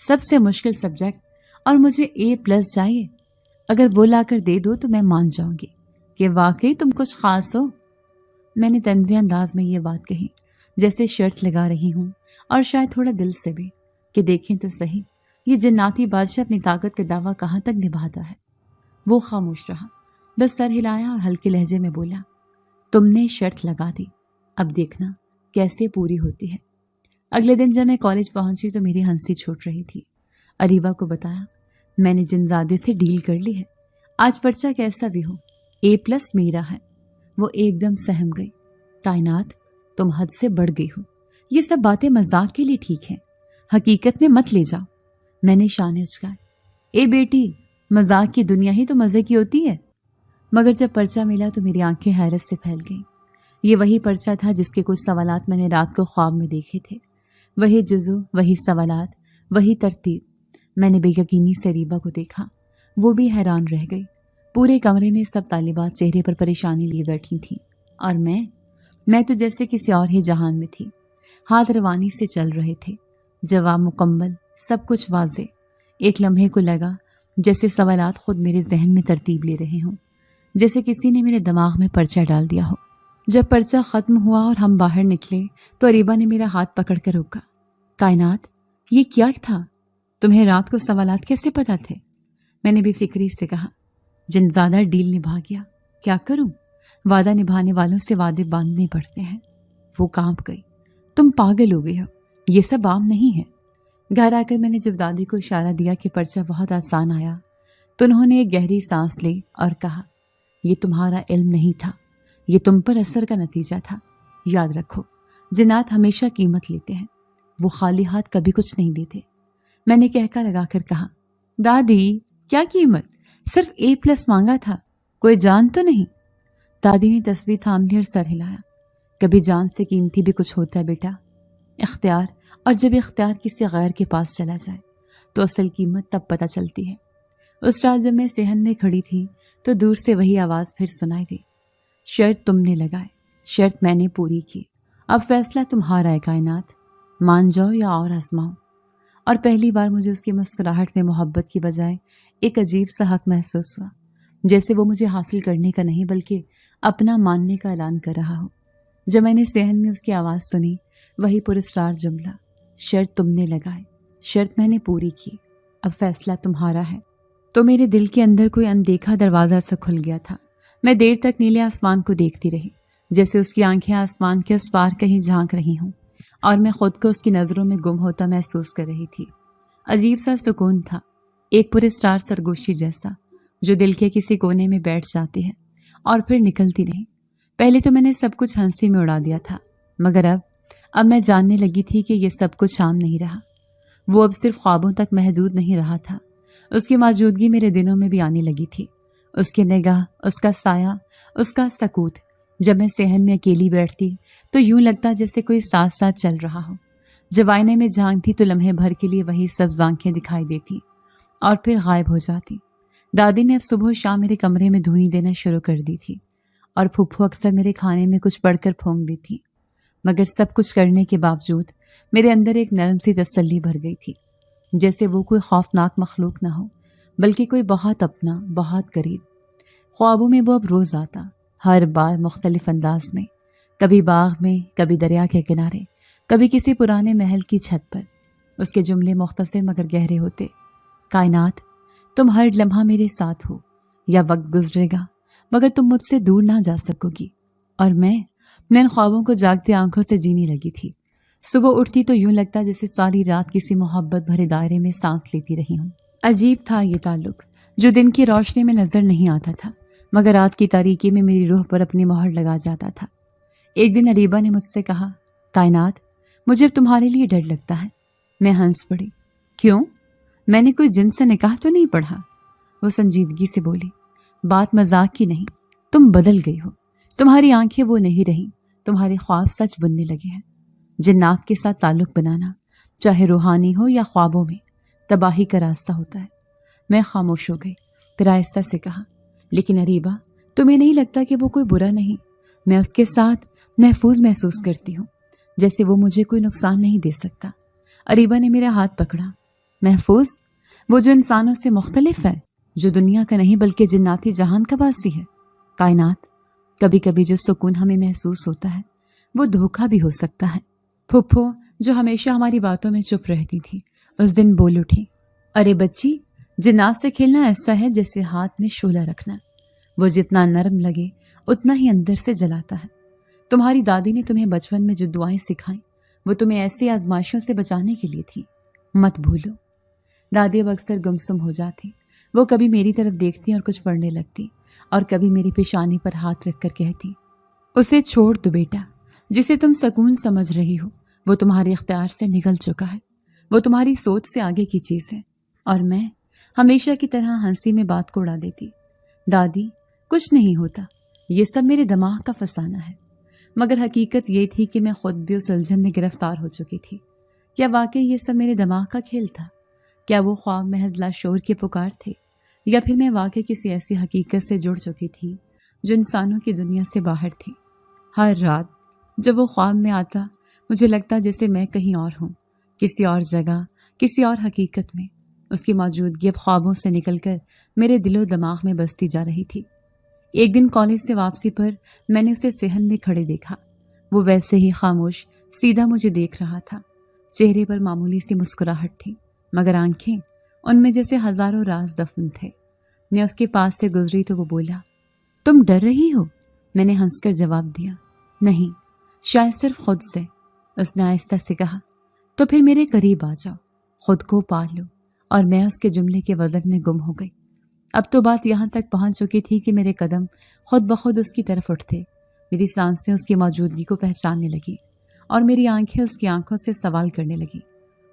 سب سے مشکل سبجیکٹ، اور مجھے A+ چاہیے۔ اگر وہ لا کر دے دو تو میں مان جاؤں گی کہ واقعی تم کچھ خاص ہو۔ میں نے طنزی انداز میں یہ بات کہی، جیسے شرط لگا رہی ہوں، اور شاید تھوڑا دل سے بھی، کہ دیکھیں تو صحیح یہ جناتی بادشاہ اپنی طاقت کا دعویٰ کہاں تک نبھاتا ہے۔ وہ خاموش رہا، بس سر ہلایا اور ہلکے لہجے میں بولا، تم نے شرط لگا دی، اب دیکھنا کیسے پوری ہوتی ہے۔ اگلے دن جب میں کالج پہنچی تو میری ہنسی چھوٹ رہی تھی۔ اریبہ کو بتایا، میں نے جنزادے سے ڈیل کر لی ہے، آج پرچہ کیسا بھی ہو A+ میرا ہے۔ وہ ایک دم سہم گئی۔ کائنات، تم حد سے بڑھ گئی ہو، یہ سب باتیں مذاق کے لیے ٹھیک ہیں، حقیقت میں مت لے جاؤ۔ میں نے شانے اچکائے، اے بیٹی، مذاق کی دنیا ہی تو مزے کی ہوتی ہے۔ مگر جب پرچہ ملا تو میری آنکھیں حیرت سے پھیل گئیں۔ یہ وہی پرچہ تھا جس کے کچھ سوالات میں نے رات کو خواب میں دیکھے تھے، وہی جزو، وہی سوالات، وہی ترتیب۔ میں نے بے یقینی سے اریبہ کو دیکھا، وہ بھی حیران رہ گئی۔ پورے کمرے میں سب طالبات چہرے پر پریشانی لیے بیٹھی تھیں، اور میں تو جیسے کسی اور ہی جہان میں تھی۔ ہاتھ روانی سے چل رہے تھے، جواب مکمل، سب کچھ واضح۔ ایک لمحے کو لگا جیسے سوالات خود میرے ذہن میں ترتیب لے رہے ہوں، جیسے کسی نے میرے دماغ میں پرچہ ڈال دیا ہو۔ جب پرچہ ختم ہوا اور ہم باہر نکلے تو اریبہ نے میرا ہاتھ پکڑ کر روکا۔ کائنات، یہ کیا تھا؟ تمہیں رات کو سوالات کیسے پتہ تھے؟ میں نے بے فکری سے کہا، جنزادہ ڈیل نبھا گیا، کیا کروں؟ وعدہ نبھانے والوں سے وعدے باندھنے پڑتے ہیں۔ وہ کانپ گئی، تم پاگل ہو گئے ہو، یہ سب عام نہیں ہے۔ گھر آ کر میں نے جب دادی کو اشارہ دیا کہ پرچہ بہت آسان آیا تو انہوں نے ایک گہری سانس لی اور کہا، یہ تمہارا علم نہیں تھا، یہ تم پر اثر کا نتیجہ تھا۔ یاد رکھو، جنات ہمیشہ قیمت لیتے ہیں، وہ خالی ہاتھ کبھی کچھ نہیں دیتے۔ میں نے کہکا لگا کر کہا، دادی کیا قیمت؟ صرف A+ مانگا تھا، کوئی جان تو نہیں؟ دادی نے تسبیح تھام لی اور سر ہلایا۔ کبھی جان سے قیمتی بھی کچھ ہوتا ہے بیٹا، اختیار، اور جب اختیار کسی غیر کے پاس چلا جائے تو اصل قیمت تب پتہ چلتی ہے۔ اس رات جب میں صحن میں کھڑی تھی تو دور سے وہی آواز پھر سنائی دی، شرط تم نے لگائے، شرط میں نے پوری کی، اب فیصلہ تمہارا ہے کائنات، مان جاؤ یا اور آزماؤ۔ اور پہلی بار مجھے اس کی مسکراہٹ میں محبت کی بجائے ایک عجیب سا حق محسوس ہوا، جیسے وہ مجھے حاصل کرنے کا نہیں بلکہ اپنا ماننے کا اعلان کر رہا ہو۔ جب میں نے صحن میں اس کی آواز سنی، وہی پراسرار جملہ، شرط تم نے لگائے، شرط میں نے پوری کی، اب فیصلہ تمہارا ہے، تو میرے دل کے اندر کوئی اندیکھا دروازہ سا کھل گیا تھا۔ میں دیر تک نیلے آسمان کو دیکھتی رہی، جیسے اس کی آنکھیں آسمان کے اس پار کہیں جھانک رہی ہوں، اور میں خود کو اس کی نظروں میں گم ہوتا محسوس کر رہی تھی۔ عجیب سا سکون تھا، ایک پراسرار سرگوشی جیسا، جو دل کے کسی کونے میں بیٹھ جاتی ہے اور پھر نکلتی نہیں۔ پہلے تو میں نے سب کچھ ہنسی میں اڑا دیا تھا، مگر اب میں جاننے لگی تھی کہ یہ سب کچھ عام نہیں رہا۔ وہ اب صرف خوابوں تک محدود نہیں رہا تھا، اس کی موجودگی میرے دنوں میں بھی آنے لگی تھی۔ اس کی نگاہ، اس کا سایہ، اس کا سکوت۔ جب میں صحن میں اکیلی بیٹھتی تو یوں لگتا جیسے کوئی ساتھ ساتھ چل رہا ہو۔ جب آئینے میں جھانکتی تو لمحے بھر کے لیے وہی سبز آنکھیں دکھائی دیتی اور پھر غائب ہو جاتی۔ دادی نے اب صبح و شام میرے کمرے میں دھونی دینا شروع کر دی تھی، اور پھپھو اکثر میرے کھانے میں کچھ پڑھ کر پھونک دی تھی۔ مگر سب کچھ کرنے کے باوجود میرے اندر ایک نرم سی تسلی بھر گئی تھی، جیسے وہ کوئی خوفناک مخلوق نہ ہو بلکہ کوئی بہت اپنا، بہت قریب۔ خوابوں میں وہ اب روز آتا، ہر بار مختلف انداز میں، کبھی باغ میں، کبھی دریا کے کنارے، کبھی کسی پرانے محل کی چھت پر۔ اس کے جملے مختصر مگر گہرے ہوتے، کائنات، تم ہر لمحہ میرے ساتھ ہو، یا وقت گزرے گا مگر تم مجھ سے دور نہ جا سکو گی۔ اور میں ان خوابوں کو جاگتی آنکھوں سے جینے لگی تھی۔ صبح اٹھتی تو یوں لگتا جیسے ساری رات کسی محبت بھرے دائرے میں سانس لیتی رہی ہوں۔ عجیب تھا یہ تعلق، جو دن کی روشنی میں نظر نہیں آتا تھا مگر رات کی تاریکی میں میری روح پر اپنی مہر لگا جاتا تھا۔ ایک دن اریبہ نے مجھ سے کہا، کائنات، مجھے اب تمہارے لیے ڈر لگتا ہے۔ میں ہنس پڑی، کیوں؟ میں نے کوئی جن سے نکاح تو نہیں پڑھا؟ وہ سنجیدگی سے بولی، بات مذاق کی نہیں، تم بدل گئی ہو، تمہاری آنکھیں وہ نہیں رہیں، تمہارے خواب سچ بننے لگے ہیں۔ جنات کے ساتھ تعلق بنانا، چاہے روحانی ہو یا خوابوں میں، تباہی کا راستہ ہوتا ہے۔ میں خاموش ہو گئی، پھر آہستہ سے کہا، لیکن اریبہ، تمہیں نہیں لگتا کہ وہ کوئی برا نہیں؟ میں اس کے ساتھ محفوظ محسوس کرتی ہوں، جیسے وہ مجھے کوئی نقصان نہیں دے سکتا۔ اریبہ نے میرا ہاتھ پکڑا، محفوظ، وہ جو انسانوں سے مختلف ہے، جو دنیا کا نہیں بلکہ جناتی جہان کا باسی ہے۔ کائنات، کبھی کبھی جو سکون ہمیں محسوس ہوتا ہے وہ دھوکہ بھی ہو سکتا ہے۔ پھپھو جو ہمیشہ ہماری باتوں میں چپ رہتی تھی اس دن بول اٹھی، ارے بچی، جنات سے کھیلنا ایسا ہے جیسے ہاتھ میں شعلہ رکھنا، وہ جتنا نرم لگے اتنا ہی اندر سے جلاتا ہے۔ تمہاری دادی نے تمہیں بچپن میں جو دعائیں سکھائیں وہ تمہیں ایسی آزمائشوں سے بچانے کے لیے تھی، مت بھولو۔ دادی اب اکثر گمسم ہو جاتی، وہ کبھی میری طرف دیکھتی اور کچھ پڑھنے لگتی اور کبھی میری پیشانی پر ہاتھ رکھ کر کہتی، اسے چھوڑ دو بیٹا، جسے تم سکون سمجھ رہی ہو وہ تمہارے اختیار سے نکل چکا ہے، وہ تمہاری سوچ سے آگے کی چیز ہے۔ اور میں ہمیشہ کی طرح ہنسی میں بات کو اڑا دیتی، دادی کچھ نہیں ہوتا، یہ سب میرے دماغ کا فسانہ ہے۔ مگر حقیقت یہ تھی کہ میں خود بھی اس الجھن میں گرفتار ہو چکی تھی۔ کیا واقعی یہ سب میرے دماغ کا کھیل تھا؟ کیا وہ خواب محض لاشعور کے پکار تھے، یا پھر میں واقعی کسی ایسی حقیقت سے جڑ چکی تھی جو انسانوں کی دنیا سے باہر تھی؟ ہر رات جب وہ خواب میں آتا مجھے لگتا جیسے میں کہیں اور ہوں، کسی اور جگہ، کسی اور حقیقت میں۔ اس کی موجودگی اب خوابوں سے نکل کر میرے دل و دماغ میں بستی جا رہی تھی۔ ایک دن کالج سے واپسی پر میں نے اسے صحن میں کھڑے دیکھا، وہ ویسے ہی خاموش سیدھا مجھے دیکھ رہا تھا، چہرے پر معمولی سی مسکراہٹ تھی مگر آنکھیں ان میں جیسے ہزاروں راز دفن تھے۔ میں اس کے پاس سے گزری تو وہ بولا، تم ڈر رہی ہو؟ میں نے ہنس کر جواب دیا، نہیں، شاید صرف خود سے۔ اس نے آہستہ سے کہا، تو پھر میرے قریب آ جاؤ، خود کو پال لو۔ اور میں اس کے جملے کے وزن میں گم ہو گئی۔ اب تو بات یہاں تک پہنچ چکی تھی کہ میرے قدم خود بخود اس کی طرف اٹھتے، میری سانسیں اس کی موجودگی کو پہچاننے لگی اور میری آنکھیں اس کی آنکھوں سے سوال کرنے لگی۔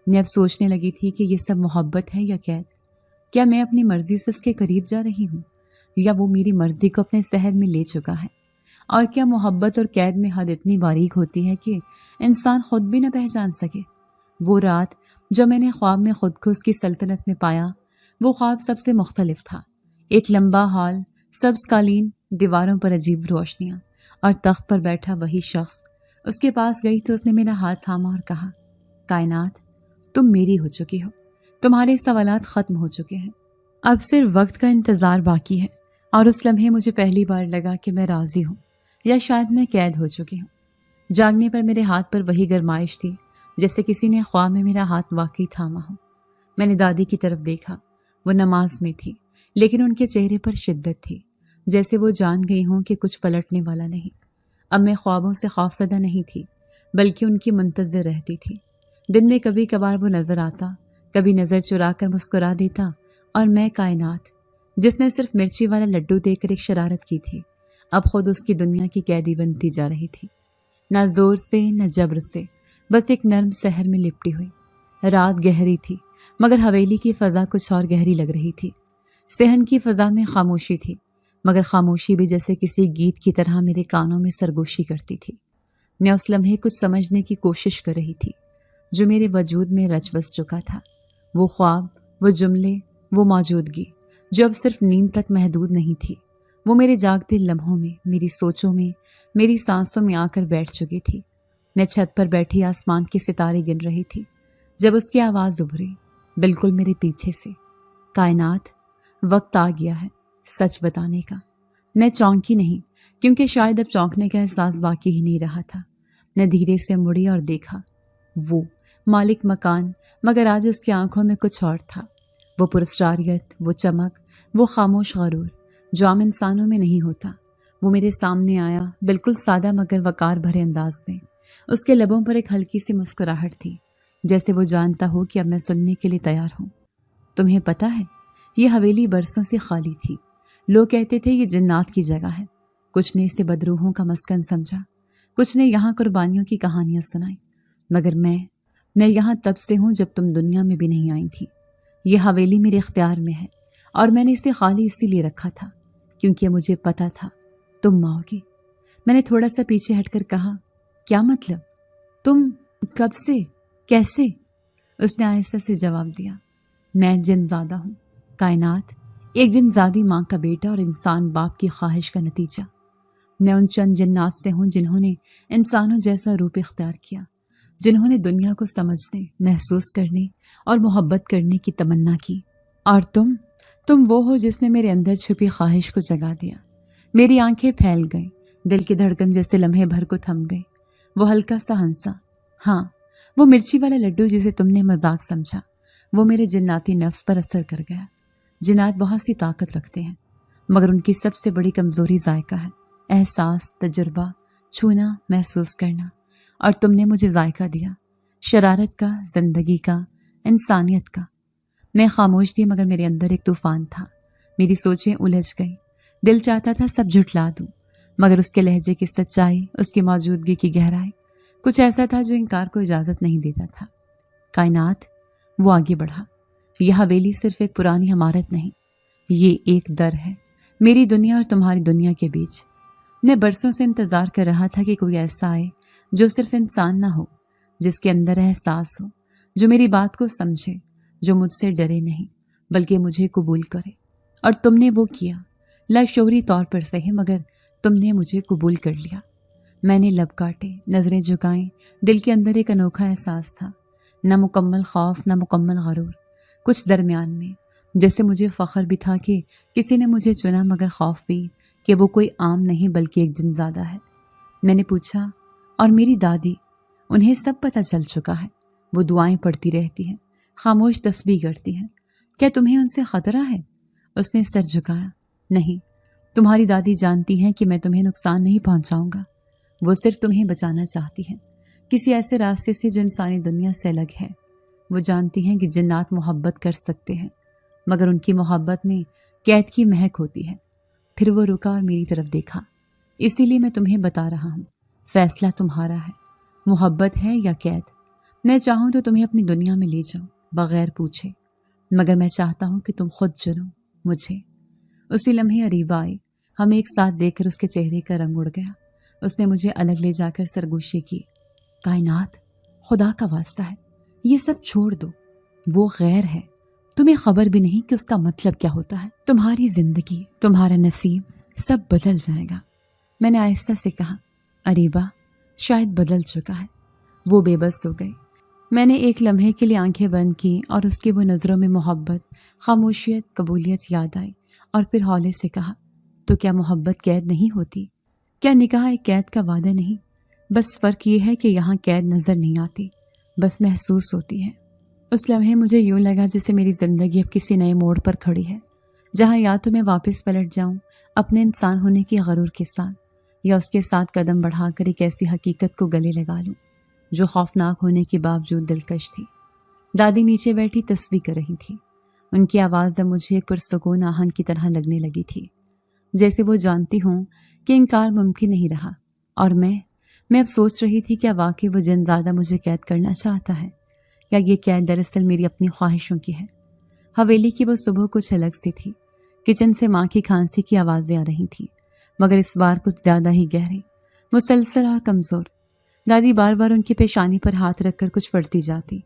میں اب سوچنے لگی تھی کہ یہ سب محبت ہے یا قید؟ کیا میں اپنی مرضی سے اس کے قریب جا رہی ہوں یا وہ میری مرضی کو اپنے سحر میں لے چکا ہے؟ اور کیا محبت اور قید میں حد اتنی باریک ہوتی ہے کہ انسان خود بھی نہ پہچان سکے؟ وہ رات جو میں نے خواب میں خود کو اس کی سلطنت میں پایا، وہ خواب سب سے مختلف تھا۔ ایک لمبا ہال، سبز قالین، دیواروں پر عجیب روشنیاں، اور تخت پر بیٹھا وہی شخص۔ اس کے پاس گئی تو اس نے میرا ہاتھ تھاما اور کہا، کائنات، تم میری ہو چکی ہو، تمہارے سوالات ختم ہو چکے ہیں، اب صرف وقت کا انتظار باقی ہے۔ اور اس لمحے مجھے پہلی بار لگا کہ میں راضی ہوں، یا شاید میں قید ہو چکی ہوں۔ جاگنے پر میرے ہاتھ پر وہی گرمائش تھی جیسے کسی نے خواب میں میرا ہاتھ واقعی تھاما ہو۔ میں نے دادی کی طرف دیکھا، وہ نماز میں تھی لیکن ان کے چہرے پر شدت تھی، جیسے وہ جان گئی ہوں کہ کچھ پلٹنے والا نہیں۔ اب میں خوابوں سے خوفزدہ نہیں تھی بلکہ ان کی منتظر رہتی تھی۔ دن میں کبھی کبھار وہ نظر آتا، کبھی نظر چرا کر مسکرا دیتا، اور میں کائنات، جس نے صرف مرچی والا لڈو دے کر ایک شرارت کی تھی، اب خود اس کی دنیا کی قیدی بنتی جا رہی تھی، نہ زور سے نہ جبر سے، بس ایک نرم سحر میں لپٹی ہوئی۔ رات گہری تھی مگر حویلی کی فضا کچھ اور گہری لگ رہی تھی۔ صحن کی فضا میں خاموشی تھی مگر خاموشی بھی جیسے کسی گیت کی طرح میرے کانوں میں سرگوشی کرتی تھی۔ میں اس لمحے کچھ سمجھنے کی کوشش کر رہی تھی جو میرے وجود میں رچ بس چکا تھا، وہ خواب، وہ جملے، وہ موجودگی جو اب صرف نیند تک محدود نہیں تھی، وہ میرے جاگتے لمحوں میں، میری سوچوں میں، میری سانسوں میں آ کر بیٹھ چکی تھی۔ میں چھت پر بیٹھی آسمان کے ستارے گن رہی تھی جب اس کی آواز ابھری بالکل میرے پیچھے سے، کائنات، وقت آ گیا ہے سچ بتانے کا۔ میں چونکی نہیں کیونکہ شاید اب چونکنے کا احساس باقی ہی نہیں رہا تھا۔ میں دھیرے سے مڑی اور دیکھا، وہ مالک مکان، مگر آج اس کی آنکھوں میں کچھ اور تھا، وہ پراسراریت، وہ چمک، وہ خاموش غرور جو عام انسانوں میں نہیں ہوتا۔ وہ میرے سامنے آیا بالکل سادہ مگر وقار بھرے انداز میں۔ اس کے لبوں پر ایک ہلکی سی مسکراہٹ تھی جیسے وہ جانتا ہو کہ اب میں سننے کے لیے تیار ہوں۔ تمہیں پتہ ہے یہ حویلی برسوں سے خالی تھی، لوگ کہتے تھے یہ جنات کی جگہ ہے، کچھ نے اسے بدروحوں کا مسکن سمجھا، کچھ نے یہاں قربانیوں کی کہانیاں سنائی، مگر میں یہاں تب سے ہوں جب تم دنیا میں بھی نہیں آئی تھی۔ یہ حویلی میرے اختیار میں ہے اور میں نے اسے خالی اسی لیے رکھا تھا کیونکہ مجھے پتا تھا تم آؤ گی۔ میں نے تھوڑا سا پیچھے ہٹ کر کہا، کیا مطلب؟ تم کب سے؟ کیسے؟ اس نے آہستہ سے جواب دیا، میں جن زادہ ہوں، کائنات، ایک جن زادی ماں کا بیٹا اور انسان باپ کی خواہش کا نتیجہ۔ میں ان چند جنات سے ہوں جنہوں نے انسانوں جیسا روپ اختیار کیا، جنہوں نے دنیا کو سمجھنے، محسوس کرنے اور محبت کرنے کی تمنا کی۔ اور تم وہ ہو جس نے میرے اندر چھپی خواہش کو جگا دیا۔ میری آنکھیں پھیل گئیں، دل کی دھڑکن جیسے لمحے بھر کو تھم گئی۔ وہ ہلکا سا ہنسا، ہاں وہ مرچی والا لڈو جسے تم نے مذاق سمجھا، وہ میرے جناتی نفس پر اثر کر گیا۔ جنات بہت سی طاقت رکھتے ہیں، مگر ان کی سب سے بڑی کمزوری ذائقہ ہے، احساس، تجربہ، چھونا، محسوس کرنا۔ اور تم نے مجھے ذائقہ دیا، شرارت کا، زندگی کا، انسانیت کا۔ میں خاموش تھی مگر میرے اندر ایک طوفان تھا۔ میری سوچیں الجھ گئیں، دل چاہتا تھا سب جھٹلا دوں، مگر اس کے لہجے کی سچائی، اس کی موجودگی کی گہرائی، کچھ ایسا تھا جو انکار کو اجازت نہیں دیتا تھا۔ کائنات، وہ آگے بڑھا، یہ حویلی صرف ایک پرانی عمارت نہیں، یہ ایک در ہے، میری دنیا اور تمہاری دنیا کے بیچ۔ میں برسوں سے انتظار کر رہا تھا کہ کوئی ایسا آئے جو صرف انسان نہ ہو، جس کے اندر احساس ہو، جو میری بات کو سمجھے، جو مجھ سے ڈرے نہیں بلکہ مجھے قبول کرے۔ اور تم نے وہ کیا، لاشعوری طور پر صحیح، مگر تم نے مجھے قبول کر لیا۔ میں نے لب کاٹے، نظریں جھکائیں، دل کے اندر ایک انوکھا احساس تھا، نہ مکمل خوف، نہ مکمل غرور، کچھ درمیان میں، جیسے مجھے فخر بھی تھا کہ کسی نے مجھے چنا، مگر خوف بھی کہ وہ کوئی عام نہیں بلکہ ایک جنزادہ ہے۔ میں نے پوچھا، اور میری دادی؟ انہیں سب پتہ چل چکا ہے، وہ دعائیں پڑھتی رہتی ہیں، خاموش تسبیح کرتی ہیں، کیا تمہیں ان سے خطرہ ہے؟ اس نے سر جھکایا، نہیں، تمہاری دادی جانتی ہیں کہ میں تمہیں نقصان نہیں پہنچاؤں گا، وہ صرف تمہیں بچانا چاہتی ہیں، کسی ایسے راستے سے جو انسانی دنیا سے الگ ہے۔ وہ جانتی ہیں کہ جنات محبت کر سکتے ہیں، مگر ان کی محبت میں قید کی مہک ہوتی ہے۔ پھر وہ رکا اور میری طرف دیکھا، اسی لیے میں تمہیں بتا رہا ہوں، فیصلہ تمہارا ہے، محبت ہے یا قید۔ میں چاہوں تو تمہیں اپنی دنیا میں لے جاؤں بغیر پوچھے، مگر میں چاہتا ہوں کہ تم خود چنو مجھے۔ اسی لمحے اریبہ آئی، ہمیں ایک ساتھ دیکھ کر اس کے چہرے کا رنگ اڑ گیا۔ اس نے مجھے الگ لے جا کر سرگوشی کی، کائنات، خدا کا واسطہ ہے، یہ سب چھوڑ دو، وہ غیر ہے، تمہیں خبر بھی نہیں کہ اس کا مطلب کیا ہوتا ہے۔ تمہاری زندگی، تمہارا نصیب سب بدل جائے گا۔ میں نے آہستہ سے کہا، اریبہ شاید بدل چکا ہے۔ وہ بے بس ہو گئی۔ میں نے ایک لمحے کے لیے آنکھیں بند کی اور اس کی وہ نظروں میں محبت، خاموشیت، قبولیت یاد آئی، اور پھر ہولے سے کہا، تو کیا محبت قید نہیں ہوتی؟ کیا نکاح ایک قید کا وعدہ نہیں؟ بس فرق یہ ہے کہ یہاں قید نظر نہیں آتی، بس محسوس ہوتی ہے۔ اس لمحے مجھے یوں لگا جیسے میری زندگی اب کسی نئے موڑ پر کھڑی ہے، جہاں یا تو میں واپس پلٹ جاؤں اپنے انسان ہونے کی غرور کے ساتھ، یا اس کے ساتھ قدم بڑھا کر ایک ایسی حقیقت کو گلے لگا لوں جو خوفناک ہونے کے باوجود دلکش تھی۔ دادی نیچے بیٹھی تسبیح کر رہی تھی، ان کی آواز اب مجھے ایک پرسکون آہنگ کی طرح لگنے لگی تھی، جیسے وہ جانتی ہوں کہ انکار ممکن نہیں رہا۔ اور میں اب سوچ رہی تھی، کیا واقعی وہ جنزادہ مجھے قید کرنا چاہتا ہے، یا یہ قید دراصل میری اپنی خواہشوں کی ہے۔ حویلی کی وہ صبح کچھ الگ سی تھی، کچن سے ماں کی کھانسی کی آوازیں آ رہی تھیں، مگر اس بار کچھ زیادہ ہی گہری، مسلسل اور کمزور۔ دادی بار بار ان کی پیشانی پر ہاتھ رکھ کر کچھ پڑھتی جاتی،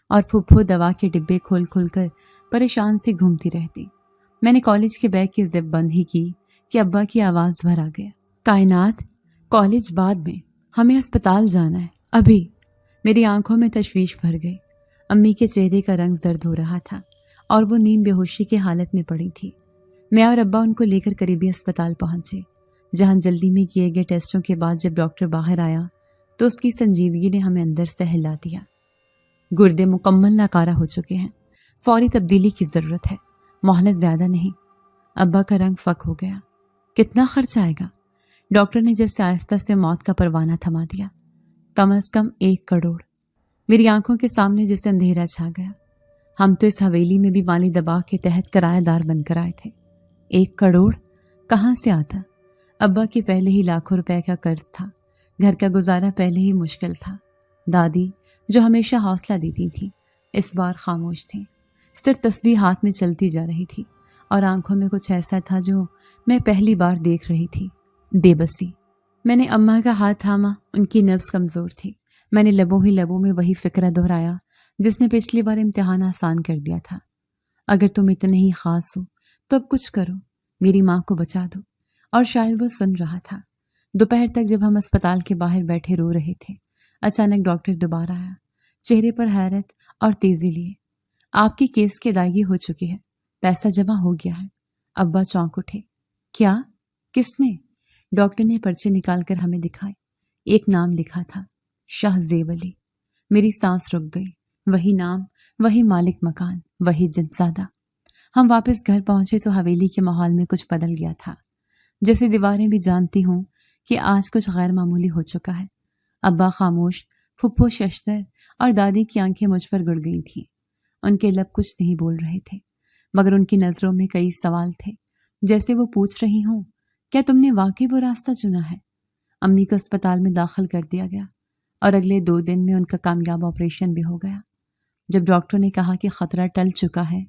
اور پھپھو دوا کے ڈبے کھول کھول کر پریشان سی گھومتی رہتی۔ میں نے کالج کے بیگ کی زپ بند ہی کی کہ ابا کی آواز بھر آ گیا، کائنات، کالج بعد میں، ہمیں اسپتال جانا ہے ابھی۔ میری آنکھوں میں تشویش بھر گئی۔ امی کے چہرے کا رنگ زرد ہو رہا تھا اور وہ نیم بے ہوشی کی حالت میں پڑی تھی۔ میں اور ابا ان کو لے کر قریبی اسپتال پہنچے، جہاں جلدی میں کیے گئے ٹیسٹوں کے بعد جب ڈاکٹر باہر آیا تو اس کی سنجیدگی نے ہمیں اندر سے ہلا دیا۔ گردے مکمل ناکارہ ہو چکے ہیں، فوری تبدیلی کی ضرورت ہے، مہلت زیادہ نہیں۔ ابا کا رنگ فک ہو گیا۔ کتنا خرچ آئے گا؟ ڈاکٹر نے جیسے آہستہ سے موت کا پروانہ تھما دیا۔ کم از کم 1 کروڑ۔ میری آنکھوں کے سامنے جیسے اندھیرا چھا گیا۔ ہم تو اس حویلی میں بھی مالی دباؤ کے تحت کرایہ دار بن کر آئے تھے۔ 1 کروڑ کہاں سے آتا؟ ابا کے پہلے ہی لاکھوں روپے کا قرض تھا، گھر کا گزارا پہلے ہی مشکل تھا۔ دادی جو ہمیشہ حوصلہ دیتی تھی اس بار خاموش تھی، صرف تسبیح ہاتھ میں چلتی جا رہی تھی، اور آنکھوں میں کچھ ایسا تھا جو میں پہلی بار دیکھ رہی تھی، بے بسی۔ میں نے اماں کا ہاتھ تھاما، ان کی نبض کمزور تھی۔ میں نے لبوں ہی لبوں میں وہی فکرہ دہرایا جس نے پچھلی بار امتحان آسان کر دیا تھا، اگر تم اتنے ہی خاص ہو تو اب کچھ کرو، میری ماں کو بچا دو۔ اور شاید وہ سن رہا تھا۔ دوپہر تک جب ہم اسپتال کے باہر بیٹھے رو رہے تھے، اچانک ڈاکٹر دوبارہ آیا، چہرے پر حیرت اور تیزی لیے۔ آپ کی کیس کی ادائیگی ہو چکی ہے، پیسہ جمع ہو گیا ہے۔ ابا چونک اٹھے۔ کیا؟ کس نے؟ ڈاکٹر نے پرچے نکال کر ہمیں دکھائے۔ ایک نام لکھا تھا، شاہ زیب علی۔ میری سانس رک گئی۔ وہی نام، وہی مالک مکان، وہی جنزادہ۔ ہم واپس گھر پہنچے تو حویلی کے ماحول میں کچھ بدل گیا تھا، جیسے دیواریں بھی جانتی ہوں کہ آج کچھ غیر معمولی ہو چکا ہے۔ ابا خاموش، پھپھو ششتر اور دادی کی آنکھیں مجھ پر گڑ گئی تھیں۔ ان کے لب کچھ نہیں بول رہے تھے، مگر ان کی نظروں میں کئی سوال تھے، جیسے وہ پوچھ رہی ہوں، کیا تم نے واقعی وہ راستہ چنا ہے؟ امی کو اسپتال میں داخل کر دیا گیا اور اگلے 2 دن میں ان کا کامیاب آپریشن بھی ہو گیا۔ جب ڈاکٹر نے کہا کہ خطرہ ٹل چکا ہے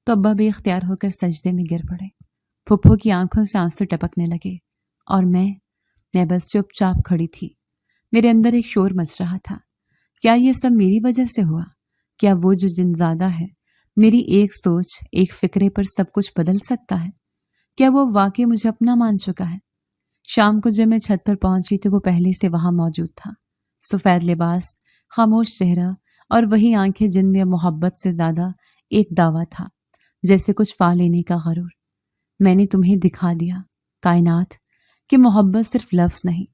تو ابا بے اختیار ہو کر سجدے میں گر پڑے۔ پھپھو کی آنکھوں سے آنسو ٹپکنے لگے اور میں بس چپ چاپ کھڑی تھی۔ میرے اندر ایک شور مچ رہا تھا۔ کیا یہ سب میری وجہ سے ہوا؟ کیا وہ جو جنزادہ ہے میری ایک سوچ، ایک فکرے پر سب کچھ بدل سکتا ہے؟ کیا وہ واقعی مجھے اپنا مان چکا ہے؟ شام کو جب میں چھت پر پہنچی تو وہ پہلے سے وہاں موجود تھا، سفید لباس، خاموش چہرہ اور وہی آنکھیں جن میں محبت سے زیادہ ایک دعویٰ تھا، جیسے کچھ پا لینے کا غرور۔ میں نے تمہیں دکھا دیا کائنات کہ محبت صرف لفظ نہیں،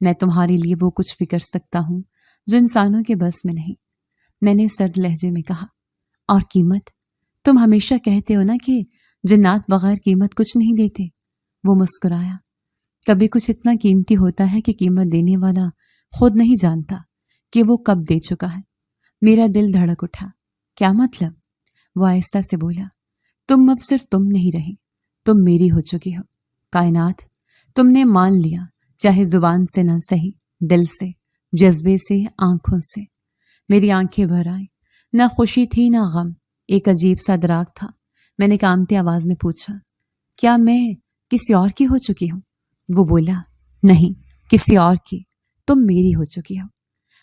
میں تمہارے لیے وہ کچھ بھی کر سکتا ہوں جو انسانوں کے بس میں نہیں، میں نے سرد لہجے میں کہا۔ اور قیمت؟ تم ہمیشہ کہتے ہو نا کہ جنات بغیر قیمت کچھ نہیں دیتے۔ وہ مسکرایا۔ کبھی کچھ اتنا قیمتی ہوتا ہے کہ قیمت دینے والا خود نہیں جانتا کہ وہ کب دے چکا ہے۔ میرا دل دھڑک اٹھا۔ کیا مطلب؟ وہ آہستہ سے بولا۔ تم اب صرف تم نہیں رہی، تم میری ہو چکی ہو کائنات۔ تم نے مان لیا، چاہے زبان سے نہ سہی، دل سے، جذبے سے، آنکھوں سے۔ میری آنکھیں بھر آئیں، نہ خوشی تھی نہ غم، ایک عجیب سا ادراک تھا۔ میں نے کانپتی آواز میں پوچھا، کیا میں کسی اور کی ہو چکی ہوں؟ وہ بولا، نہیں، کسی اور کی، تم میری ہو چکی ہو۔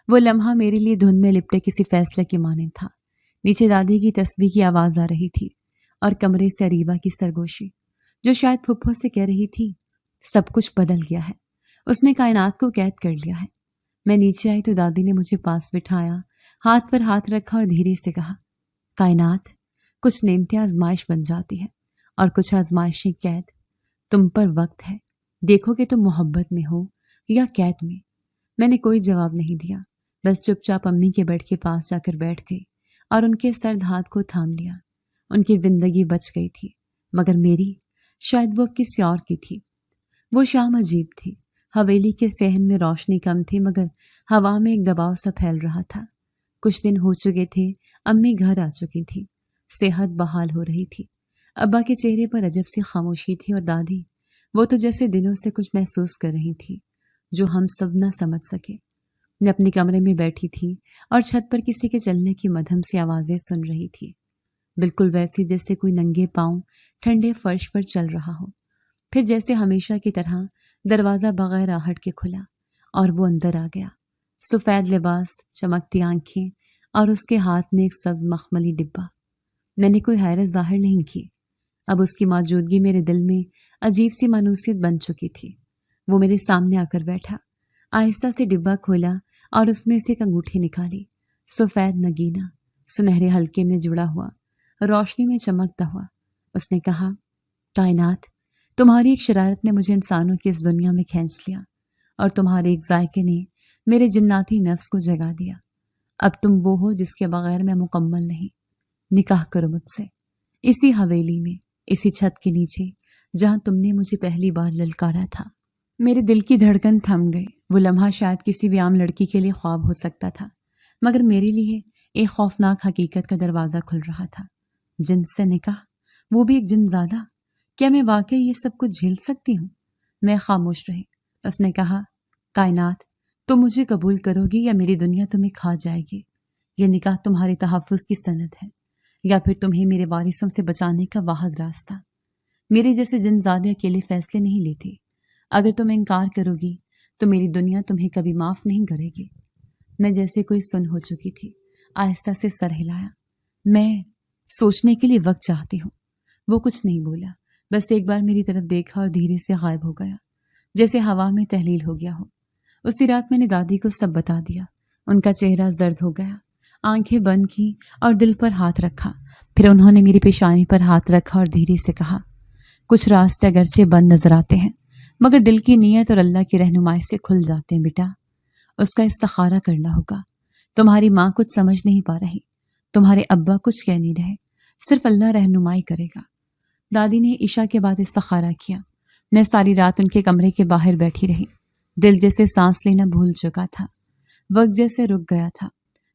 وہ لمحہ میرے لیے دھن میں لپٹے کسی فیصلے کی مانند تھا۔ نیچے دادی کی تسبیح کی آواز آ رہی تھی اور کمرے سے اریبہ کی سرگوشی، جو شاید پھپھو سے کہہ رہی تھی، سب کچھ بدل گیا ہے، اس نے کائنات کو قید کر لیا ہے۔ میں نیچے آئی تو دادی نے مجھے پاس بٹھایا، ہاتھ پر ہاتھ رکھا اور دھیرے سے کہا، کائنات، کچھ نعمتیں آزمائش بن جاتی ہیں اور کچھ آزمائشیں قید۔ تم پر وقت ہے، دیکھو کہ تم محبت میں ہو یا قید میں۔ میں نے کوئی جواب نہیں دیا، بس چپ چاپ امی کے بیڈ کے پاس جا کر بیٹھ گئی اور ان کے سرد ہاتھ کو تھام لیا۔ ان کی زندگی بچ گئی تھی، مگر میری شاید وہ اب کسی اور کی تھی۔ وہ شام عجیب تھی۔ حویلی کے صحن میں روشنی کم تھی، مگر ہوا میں ایک دباؤ سا پھیل رہا تھا۔ کچھ دن ہو چکے تھے، امی گھر آ چکی تھی، صحت بحال ہو رہی تھی۔ ابا کے چہرے پر عجب سی خاموشی تھی اور دادی، وہ تو جیسے دنوں سے کچھ محسوس کر رہی تھی جو ہم سب نہ سمجھ سکے۔ میں اپنے کمرے میں بیٹھی تھی اور چھت پر کسی کے چلنے کی مدھم سی آوازیں سن رہی تھی، بالکل ویسی جیسے کوئی ننگے پاؤں ٹھنڈے فرش پر چل رہا ہو۔ پھر جیسے ہمیشہ کی طرح دروازہ بغیر آہٹ کے کھلا اور وہ اندر آ گیا، سفید لباس، چمکتی آنکھیں اور اس کے ہاتھ میں ایک سبز مخملی ڈبہ۔ میں نے کوئی حیرت ظاہر نہیں کی، اب اس کی موجودگی میرے دل میں عجیب سی مانوسیت بن چکی تھی۔ وہ میرے سامنے آ کر بیٹھا، آہستہ سے ڈبہ کھولا اور اس میں سے ایک انگوٹھی نکالی، سفید نگینہ، سنہرے حلقے میں جڑا ہوا، روشنی میں چمکتا ہوا۔ اس نے کہا، کائنات، تمہاری ایک شرارت نے مجھے انسانوں کی اس دنیا میں کھینچ لیا اور تمہارے ایک ذائقے نے میرے جناتی نفس کو جگا دیا۔ اب تم وہ ہو جس کے بغیر میں مکمل نہیں۔ نکاح کرو مجھ سے، اسی حویلی میں، اسی چھت کے نیچے جہاں تم نے مجھے پہلی بار للکارا تھا۔ میرے دل کی دھڑکن تھم گئی۔ وہ لمحہ شاید کسی بھی عام لڑکی کے لیے خواب ہو سکتا تھا، مگر میرے لیے ایک خوفناک حقیقت کا دروازہ کھل رہا تھا۔ جن سے نکاح، وہ بھی ایک جنزادہ۔ کیا میں واقعی یہ سب کچھ جھیل سکتی ہوں؟ میں خاموش رہی۔ اس نے کہا، کائنات، تم مجھے قبول کرو گی یا میری دنیا تمہیں کھا جائے گی؟ یہ نکاح تمہارے تحفظ کی سند ہے یا پھر تمہیں میرے وارثوں سے بچانے کا واحد راستہ؟ میرے جیسے جنزادے اکیلے فیصلے نہیں لیتے۔ اگر تم انکار کرو گی تو میری دنیا تمہیں کبھی معاف نہیں کرے گی۔ میں جیسے کوئی سن ہو چکی تھی، آہستہ سے سر ہلایا۔ میں سوچنے کے لیے وقت چاہتی ہوں۔ وہ کچھ نہیں بولا، بس ایک بار میری طرف دیکھا اور دھیرے سے غائب ہو گیا، جیسے ہوا میں تحلیل ہو گیا ہو۔ اسی رات میں نے دادی کو سب بتا دیا ان کا چہرہ زرد ہو گیا، آنکھیں بند کی اور دل پر ہاتھ رکھا۔ پھر انہوں نے میری پیشانی پر ہاتھ رکھا اور دھیرے سے کہا، کچھ راستے اگرچہ بند نظر آتے ہیں مگر دل کی نیت اور اللہ کی رہنمائی سے کھل جاتے ہیں بیٹا۔ اس کا استخارہ کرنا ہوگا۔ تمہاری ماں کچھ سمجھ نہیں پا رہی، تمہارے ابا کچھ کہہ نہیں رہے، صرف اللہ رہنمائی کرے گا۔ دادی نے عشاء کے بعد استخارہ کیا۔ میں ساری رات ان کے کمرے کے باہر بیٹھی رہی۔ دل جیسے سانس لینا بھول چکا تھا، وقت جیسے رک گیا تھا۔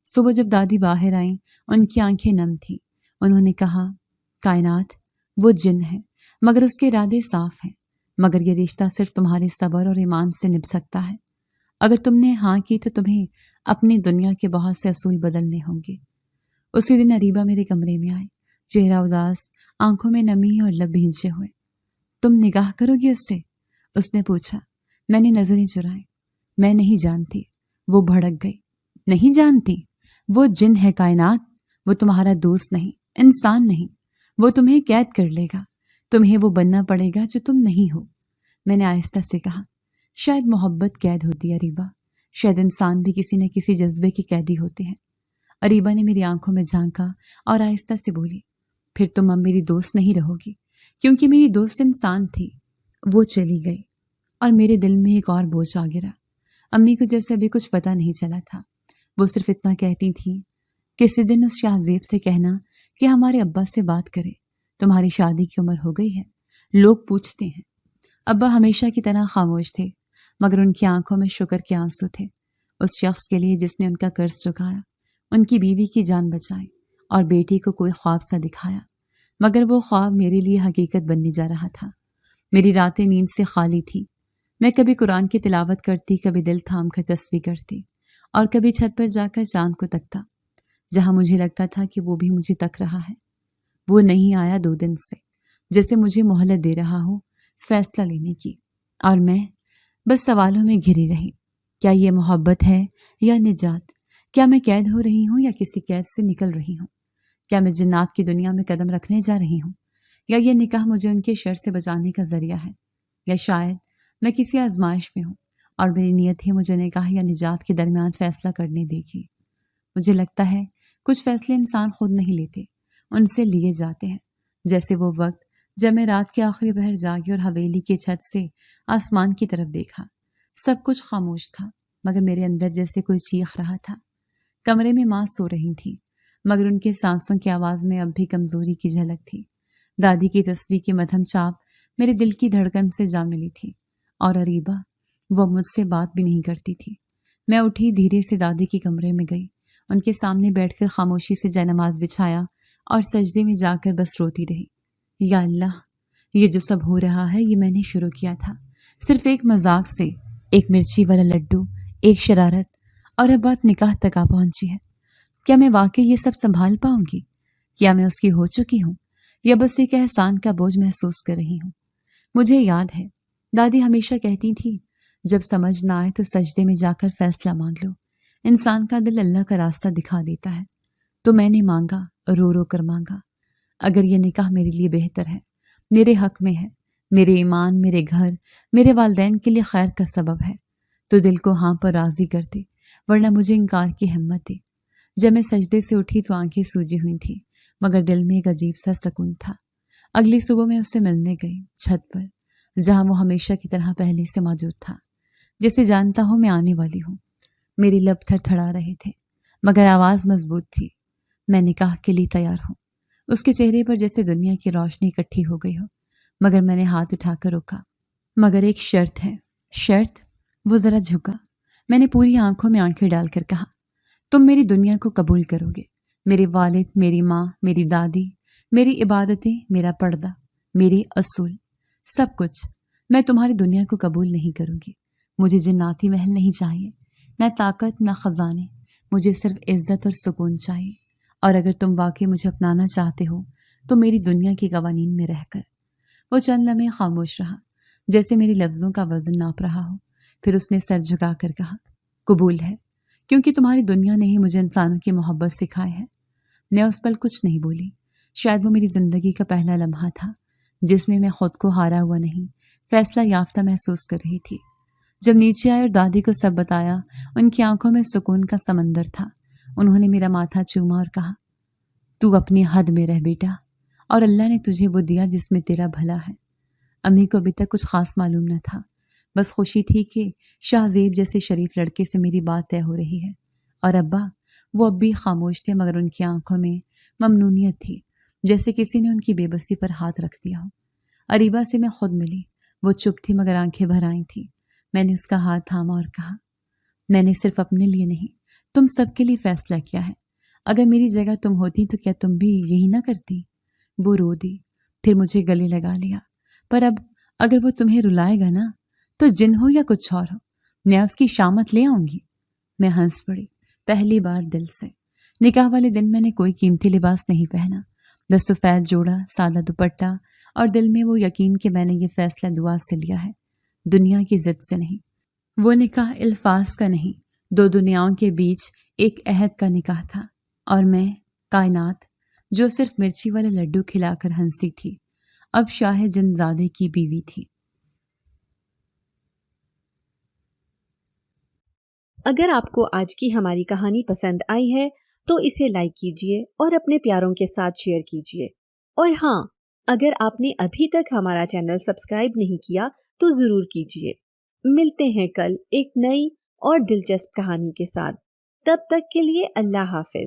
صبح جب دادی باہر آئیں، ان کی آنکھیں نم تھیں۔ انہوں نے کہا، کائنات، وہ جن ہے مگر اس کے ارادے صاف ہیں، مگر یہ رشتہ صرف تمہارے صبر اور ایمان سے نبھ سکتا ہے۔ اگر تم نے ہاں کی تو تمہیں اپنی دنیا کے بہت سے اصول بدلنے ہوں گے۔ اسی دن اریبہ میرے کمرے میں آئے، چہرہ اداس، آنکھوں میں نمی اور لب بھینچے ہوئے۔ تم نکاح کرو گی اس سے؟ اس نے پوچھا۔ میں نے نظریں چرائیں۔ میں نہیں جانتی۔ وہ بھڑک گئی۔ نہیں جانتی؟ وہ جن ہے کائنات، وہ تمہارا دوست نہیں، انسان نہیں۔ وہ تمہیں قید کر لے گا، تمہیں وہ بننا پڑے گا جو تم نہیں ہو۔ میں نے آہستہ سے کہا، شاید محبت قید ہوتی ہے اریبہ، شاید انسان بھی کسی نہ کسی جذبے کی قیدی ہوتے ہیں۔ اریبہ نے میری آنکھوں میں جھانکا اور آہستہ سے بولی، پھر تم اب میری دوست نہیں رہو گی، کیونکہ میری دوست انسان تھی، وہ چلی گئی اور میرے دل میں ایک اور بوجھ آ گرا۔ امی کو جیسے ابھی کچھ پتہ نہیں چلا تھا، وہ صرف اتنا کہتی تھیں، کسی دن اس شاہزیب سے کہنا کہ ہمارے ابا سے بات کرے، تمہاری شادی کی عمر ہو گئی ہے، لوگ پوچھتے ہیں۔ ابا ہمیشہ کی طرح خاموش تھے، مگر ان کی آنکھوں میں شکر کے آنسو تھے، اس شخص کے لیے جس نے ان کا قرض چکایا، ان کی بیوی کی جان بچائی اور بیٹی کو کوئی خواب سا دکھایا، مگر وہ خواب میرے لیے حقیقت بننے جا رہا تھا۔ میری راتیں نیند سے خالی تھی۔ میں کبھی قرآن کی تلاوت کرتی، کبھی دل تھام کر تسبیح کرتی اور کبھی چھت پر جا کر چاند کو تکتا، جہاں مجھے لگتا تھا کہ وہ بھی مجھے تک رہا ہے۔ وہ نہیں آیا 2 دن سے، جیسے مجھے مہلت دے رہا ہو فیصلہ لینے کی، اور میں بس سوالوں میں گھری رہی۔ کیا یہ محبت ہے یا نجات؟ کیا میں قید ہو رہی ہوں یا کسی قید سے نکل رہی ہوں؟ کیا میں جنات کی دنیا میں قدم رکھنے جا رہی ہوں، یا یہ نکاح مجھے ان کے شر سے بچانے کا ذریعہ ہے؟ یا شاید میں کسی آزمائش میں ہوں اور میری نیت ہی مجھے نکاح یا نجات کے درمیان فیصلہ کرنے دے گی۔ مجھے لگتا ہے کچھ فیصلے انسان خود نہیں لیتے، ان سے لیے جاتے ہیں، جیسے وہ وقت جب میں رات کے آخری پہر جاگی اور حویلی کی چھت سے آسمان کی طرف دیکھا۔ سب کچھ خاموش تھا، مگر میرے اندر جیسے کوئی چیخ رہا تھا۔ کمرے میں ماں سو رہی تھی، مگر ان کے سانسوں کی آواز میں اب بھی کمزوری کی جھلک تھی۔ دادی کی تسبیح کی مدھم چاپ میرے دل کی دھڑکن سے جا ملی تھی، اور اریبہ، وہ مجھ سے بات بھی نہیں کرتی تھی۔ میں اٹھی، دھیرے سے دادی کے کمرے میں گئی، ان کے سامنے بیٹھ کر خاموشی سے جے نماز بچھایا اور سجدے میں جا کر بس روتی رہی۔ یا اللہ، یہ جو سب ہو رہا ہے یہ میں نے شروع کیا تھا، صرف ایک مذاق سے، ایک مرچی والا لڈو، ایک شرارت، اور اب بات نکاح تک آ پہنچی ہے۔ کیا میں واقعی یہ سب سنبھال پاؤں گی؟ کیا میں اس کی ہو چکی ہوں، یا بس ایک احسان کا بوجھ محسوس کر رہی ہوں؟ مجھے یاد ہے دادی ہمیشہ کہتی تھی، جب سمجھ نہ آئے تو سجدے میں جا کر فیصلہ مانگ لو، انسان کا دل اللہ کا راستہ دکھا دیتا ہے۔ تو میں نے مانگا، رو رو کر مانگا، اگر یہ نکاح میرے لیے بہتر ہے، میرے حق میں ہے، میرے ایمان، میرے گھر، میرے والدین کے لیے خیر کا سبب ہے، تو دل کو ہاں پر راضی کر دے، ورنہ مجھے انکار کی ہمت دے۔ جب میں سجدے سے اٹھی تو آنکھیں سوجی ہوئی تھیں، مگر دل میں ایک عجیب سا سکون تھا۔ اگلی صبح میں اس سے ملنے گئی، چھت پر، جہاں وہ ہمیشہ کی طرح پہلے سے موجود تھا، جسے جانتا ہوں میں آنے والی ہوں۔ میری لب تھر تھڑا رہے تھے، مگر آواز مضبوط تھی، میں نکاح کے لیے تیار ہوں۔ اس کے چہرے پر جیسے دنیا کی روشنی اکٹھی ہو گئی ہو، مگر میں نے ہاتھ اٹھا کر روکا۔ مگر ایک شرط ہے۔ شرط؟ وہ ذرا جھکا۔ میں نے پوری آنکھوں میں آنکھیں ڈال کر کہا، تم میری دنیا کو قبول کرو گے، میرے والد، میری ماں، میری دادی، میری عبادتیں، میرا پردہ، میرے اصول، سب کچھ۔ میں تمہاری دنیا کو قبول نہیں کروں گی۔ مجھے جناتی محل نہیں چاہیے، نہ طاقت، نہ خزانے، مجھے صرف عزت اور سکون چاہیے۔ اور اگر تم واقعی مجھے اپنانا چاہتے ہو تو میری دنیا کے قوانین میں رہ کر۔ وہ چند لمحے خاموش رہا، جیسے میرے لفظوں کا وزن ناپ رہا ہو، پھر اس نے سر جھکا کر کہا، قبول ہے، کیونکہ تمہاری دنیا نے ہی مجھے انسانوں کی محبت سکھائی ہے۔ میں اس پل کچھ نہیں بولی، شاید وہ میری زندگی کا پہلا لمحہ تھا جس میں خود کو ہارا ہوا نہیں، فیصلہ یافتہ محسوس کر رہی تھی۔ جب نیچے آئے اور دادی کو سب بتایا، ان کی آنکھوں میں سکون کا سمندر تھا۔ انہوں نے میرا ماتھا چوما اور کہا، تو اپنی حد میں رہ بیٹا، اور اللہ نے تجھے وہ دیا جس میں تیرا بھلا ہے۔ امی کو ابھی تک کچھ خاص معلوم نہ تھا، بس خوشی تھی کہ شاہ زیب جیسے شریف لڑکے سے میری بات طے ہو رہی ہے۔ اور ابا، وہ اب بھی خاموش تھے، مگر ان کی آنکھوں میں ممنونیت تھی، جیسے کسی نے ان کی بے بسی پر ہاتھ رکھ دیا ہو۔ اریبہ سے میں خود ملی، وہ چپ تھی مگر آنکھیں بھر آئی تھیں۔ میں نے اس کا ہاتھ تھاما اور کہا، میں نے صرف اپنے لیے نہیں، تم سب کے لیے فیصلہ کیا ہے۔ اگر میری جگہ تم ہوتی تو کیا تم بھی یہی نہ کرتی؟ وہ رو دی، پھر مجھے گلے لگا لیا۔ پر اب اگر وہ تمہیں رلائے گا نا، تو جن ہو یا کچھ اور ہو، میں اس کی شامت لے آؤں گی۔ میں ہنس پڑی، پہلی بار دل سے۔ نکاح والے دن میں نے کوئی قیمتی لباس نہیں پہنا، بس سفید جوڑا، سادہ دوپٹہ، اور دل میں وہ یقین کہ میں نے یہ فیصلہ دعا سے لیا ہے، دنیا کی ضد سے نہیں۔ وہ نکاح الفاظ کا نہیں، دو دنیاؤں کے بیچ ایک عہد کا نکاح تھا، اور میں، کائنات، جو صرف مرچی والے لڈو کھلا کر ہنسی تھی، اب شاہ جن زادے کی بیوی تھی۔ اگر آپ کو آج کی ہماری کہانی پسند آئی ہے تو اسے لائک کیجیے اور اپنے پیاروں کے ساتھ شیئر کیجیے۔ اور ہاں، اگر آپ نے ابھی تک ہمارا چینل سبسکرائب نہیں کیا تو ضرور کیجیے۔ ملتے ہیں کل ایک نئی اور دلچسپ کہانی کے ساتھ، تب تک کے لیے اللہ حافظ۔